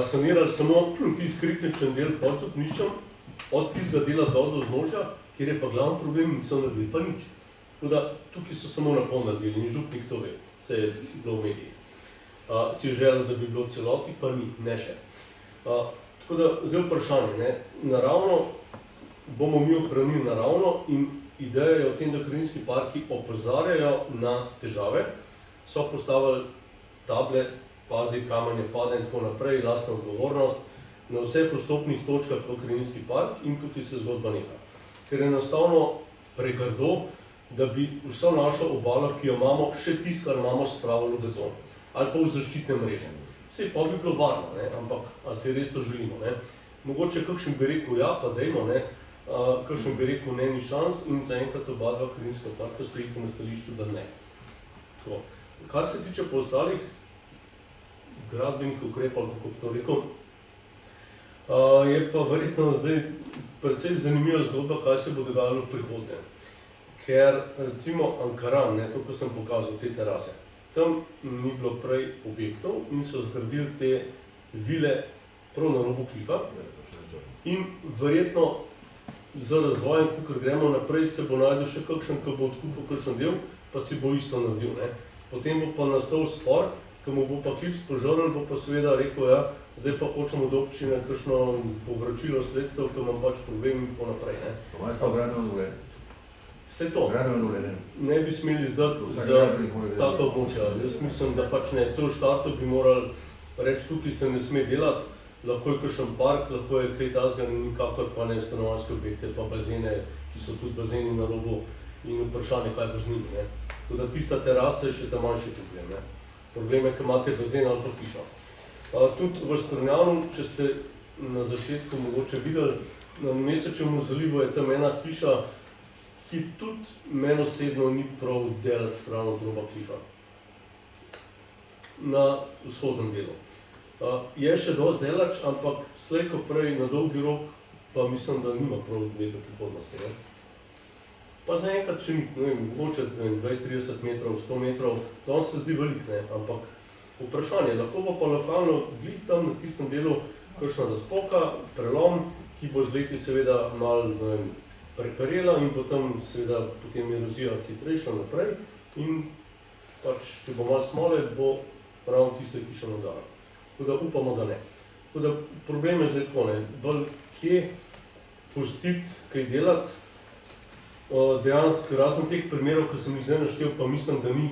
sanirali samo tisti kritičen del pod stopniščem, od tistega dela do vznožja, kjer je pa glavni problem, niso naredili pa nič. Tako da tukaj so samo napol naredili in župnik to ve, se je bilo v medijih. Si je želel, da bi bilo celoti, pa ni, ne še. Tako da zdaj vprašanje, naravno bomo mi ohranili naravno in ideja je o tem, da krajinski parki opozarjajo na težave, so postavili table, pazi, kamenje pade in tako naprej, lastna odgovornost na vseh vstopnih točkah v krajinski park in tukaj se zgodba neha. Ker je enostavno pregrdo, da bi vso našo obalo, ki jo imamo, še tisto, kar imamo, spravili v beton. Ali pa v zaščitne mreže. Sej pa bi bilo varno, ampak a se res to želimo. Mogoče kakšen bi rekel ja, pa dejmo, kakšen bi rekel ne, ni šans in zaenkrat oba dva krajinska parka stojite na stališču, da ne. Tako. Kar se tiče po ostalih gradbenih ukrepov, kako bi to rekel, je pa verjetno zdaj precej zanimiva zgodba, kaj se bo dogajalo v prihodnje. Ker recimo Ankaran, to, ko sem pokazal, te terase, tam ni bilo prej objektov in so zgradili te vile prav na robu klifa in verjetno z razvojem, kakor gremo naprej, se bo najdel še kakšen, ki bo odkupil kakšen del, pa si bo isto naredil. Potem bo pa nastal spor, ki mu bo pa klif spožrl, bo pa seveda rekel, ja, zdaj pa hočemo od občine kakšno povračilo sredstev, ki imam pač problem in tako naprej. To je pa gradno dovoljenje. Vse to. Gradno dovoljenje. Ne bi smeli zdati za tako območja. Jaz mislim, da pač ne. To v štartu bi morali reči, tukaj se ne sme delati, lahko je kakšen park, lahko je kaj tasga, nikakor pa ne stanovanjske objekte, pa bazene, ki so tudi bazeni na robu in vprašanje, kaj bo z njimi. Tako da tista terasa je še ta manjši problem. Problem je, ker imate bazen ali pa hišo. Tudi v Strunjanu, če ste na začetku mogoče videli, na Mesečevem zalivu je tam ena hiša, ki tudi meni osebno ni prav delati stran od roba klifa. Na vzhodnem delu. Je še dosti delač, ampak slej ko prej na dolgi rok pa mislim, da nima prav velike prihodnosti. Pa zaenkrat še ni, mogoče 20-30 metrov, 100 metrov, danes se zdi velik, ampak vprašanje, lahko bo pa lokalno glih tam na tistem delu kakšna razpoka, prelom, ki bo z leti seveda malo preperela in potem seveda erozija hitrejša naprej in pač, če bo malo smole, bo ravno tiste hiše nadala. Tako da upamo, da ne. Tako da problem je zdaj tako, ne, bolj kje pustiti, kaj delati. Dejansko, razen teh primerov, ki sem jih zdaj naštel, pa mislim, da ni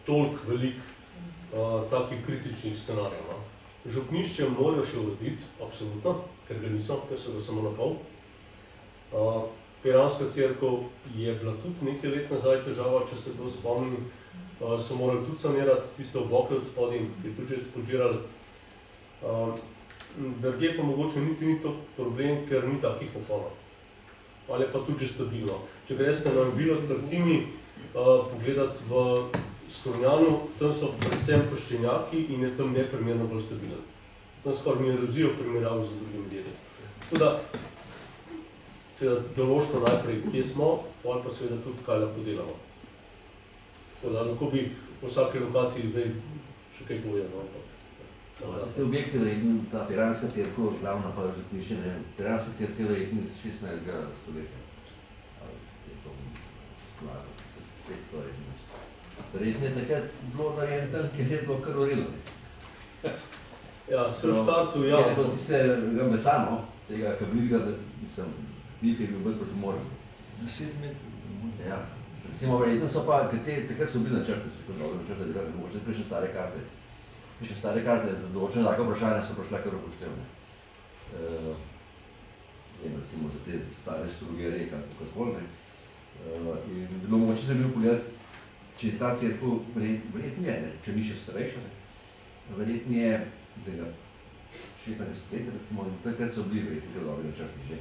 toliko veliko takih kritičnih scenarijev. No. Župnišče morajo še urediti, absolutno, ker ga niso, ker so ga samo na pol. Piranska cerkev je bila tudi nekaj let nazaj težava, če se kdo spomni, so morali tudi sanirati tiste obloke od spodaj, ki je tudi že spodžirali. Drugje pa mogoče niti ni to problem, ker ni takih naklonov. Ali pa tudi že stabilno. Če greste na vilo Tartini, pogledati v Strunjanu, tam so predvsem peščenjaki in je tam neprimerno bolj stabilen. Tam skoraj mi erozijo primerjavi z drugimi deli. Tako da, seveda geološko najprej, kje smo, ali pa seveda tudi kaj lahko delamo. Tako da, lahko bi v vsaki lokaciji zdaj še kaj povedal. Te objekte verjetno, ta Piranska cerkev, glavna pa župnišče, ne, Piranska cerkev verjetno iz 16. stoletja. Ali je to mlado, 500 let. Verjetno je takrat bilo narejeno tam, kjer je bilo kar urilo. Ja, se v štartu, ja. Ker je bilo tistega mesa, no, tega kabridga, klif je bil bolj proti morju. 10 metrov. Ja. Recimo, verjetno so pa, ker takrat so bili načrti, se kot dobro načrti, da mogoče prejšnje stare karte. Prejšnje stare karte, za določene taka vprašanja so prišla kar upoštevne. Recimo za te stare struge reka, kakorkoli, ne. In bilo mogoče se bil pogledati, če je ta cerkev, verjetno je, ne, če ni še starejša, verjetno je zdaj 16. stoletja, recimo, in takrat so bili verjetno kar dobri načrti že.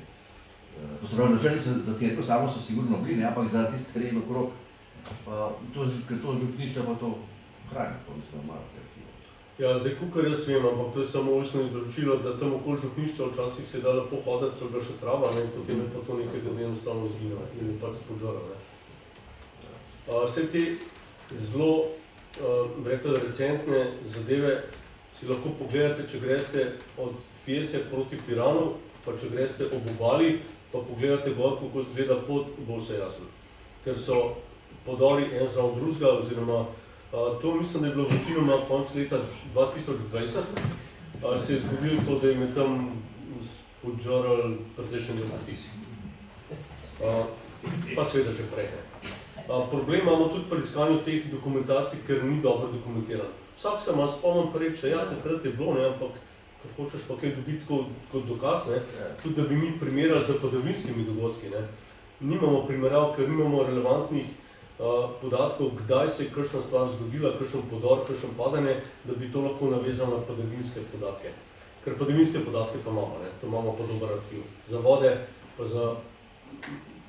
To se pravi, načrti za cerkev samo so sigurno bili, ne, ampak za tisti teren okrog, ker to župnišče pa to hrani, to mislim malo arhiva. Ja, zdaj, kakor jaz vem, ampak to je samo ustno izročilo, da tam okoli župnišča včasih se je da lepo hoditi, to je bila še trava, ne, potem je pa to nekaj ljudi enostavno zginilo in je pač spodžaralo. Vse te zelo, rekli, recentne zadeve si lahko pogledate, če greste od Fiese proti Piranu, pa če greste ob obali, pa pogledate gor, kako izgleda pot, bo vse jasno. Ker so podori en zraven drugega, oziroma to mislim, da je bilo večinoma konec leta 2020, se je zgodilo to, da jim je tam spodžarali precejšnji del. Pa seveda že prej. Problem imamo tudi pri iskanju teh dokumentacij, ker ni dobro dokumentiran. Vsak se ima spomnim pa reče, ja, takrat je bilo, ne, ampak ker hočeš pa kaj dobiti kot dokaz, ne, tudi da bi mi primerjali z padavinskimi dogodki, ne. Nimamo primerjav, ker nimamo relevantnih podatkov, kdaj se je kakšna stvar zgodila, kakšen podor, kakšen padanje, da bi to lahko navezal na padavinske podatke. Ker padavinske podatke pa imamo, ne, to imamo pa dober arhiv. Za vode, pa za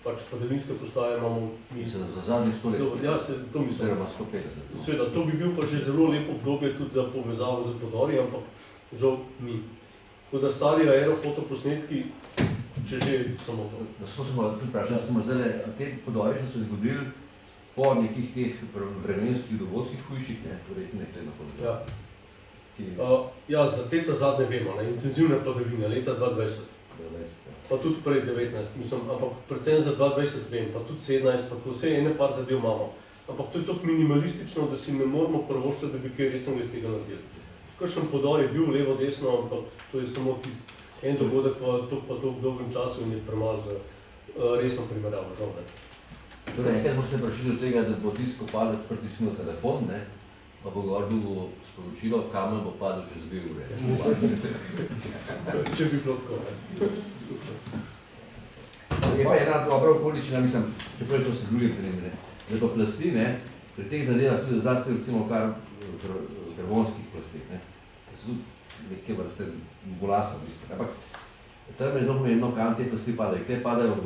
pač padavinske postaje imamo mi. Za zadnjih 100 let. Ja, to mislim. Oziroma 150. Sveda, to bi bil pa že zelo lepo obdobje tudi za povezavo z podori, ampak žal ni. Tako da stari aerofotoposnetki, če že samo to. Zato smo tudi vprašali, recimo zdaj, te podori so se zgodili po nekih teh vremenskih dogodkih hujših, ne, verjetno nekaj na področju. Ja, za te zadnje vemo, ne, intenzivne padavine, leta 2020. Pa tudi prej 19, mislim, ampak predvsem za 2020 vem, pa tudi 17, pa vse ene par zadev imamo. Ampak to je tako minimalistično, da si ne moramo prvoščati, da bi kaj resnega iz tega naredili. Kakšen podor je bil levo, desno, ampak to je samo tisti en dogodek pa to v dolgem času in je premalo za resno primerjavo, žal, ne. Torej, enkrat boste prišli do tega, da bo tisti kopadec pritisnil telefon, ne, pa bo gor dobil sporočilo, kamen bo padel čez 2 ure. Če bi bilo tako, ne. Je pa ena dobra okoličina, mislim, čeprav je to se druge primere. Zdaj pa plasti, ne, pri teh zadevah tudi zlasti recimo karbonskih plastih, ne, da so tudi neke vrste bolasa v bistvu. Ampak tam je zelo pomembno, kam te plasti padajo. Te padajo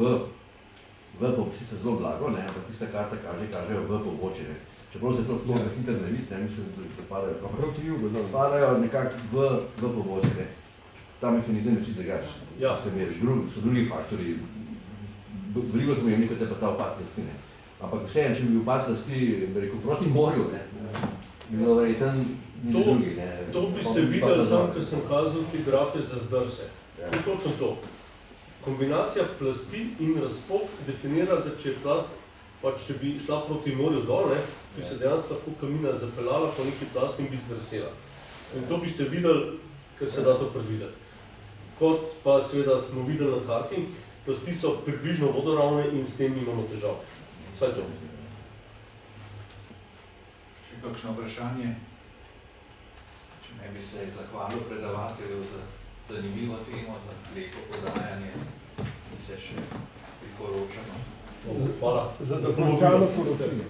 sicer zelo blago, ne, ampak tista karta kažejo v pobočje, ne. Čeprav se to hitro ne vidi, ne, mislim, da padajo. Proti jugu, da. Padajo nekako v pobočje, ne. Ta mehanizem je čisto drugačen. Ja. So drugi faktori, veliko pomembni, kot je pa ta upad plasti, ne. Ampak vseeno, če bi bil upad plasti, bi rekel, proti morju, ne, bi bilo verjetno drugi, ne. To bi se videlo tam, ko sem kazal te grafe za zdrse. Ja. To je točno to. Kombinacija plasti in razpok definira, da če je plast, pač če bi šla proti morju dol, ne, bi se dejansko lahko kamina zapeljala po neki plasti in bi zdrsela. In to bi se videlo ker se da to predvideti. Kot pa seveda smo videli na karti, plasti so približno vodoravne in s tem imamo težav. Vsaj to. Še kakšno vprašanje? Če ne bi se zahvalil predavatelju za zanimivo temo, za lepo podajanje, da se še priporočamo. Hvala. Za končano poročilo.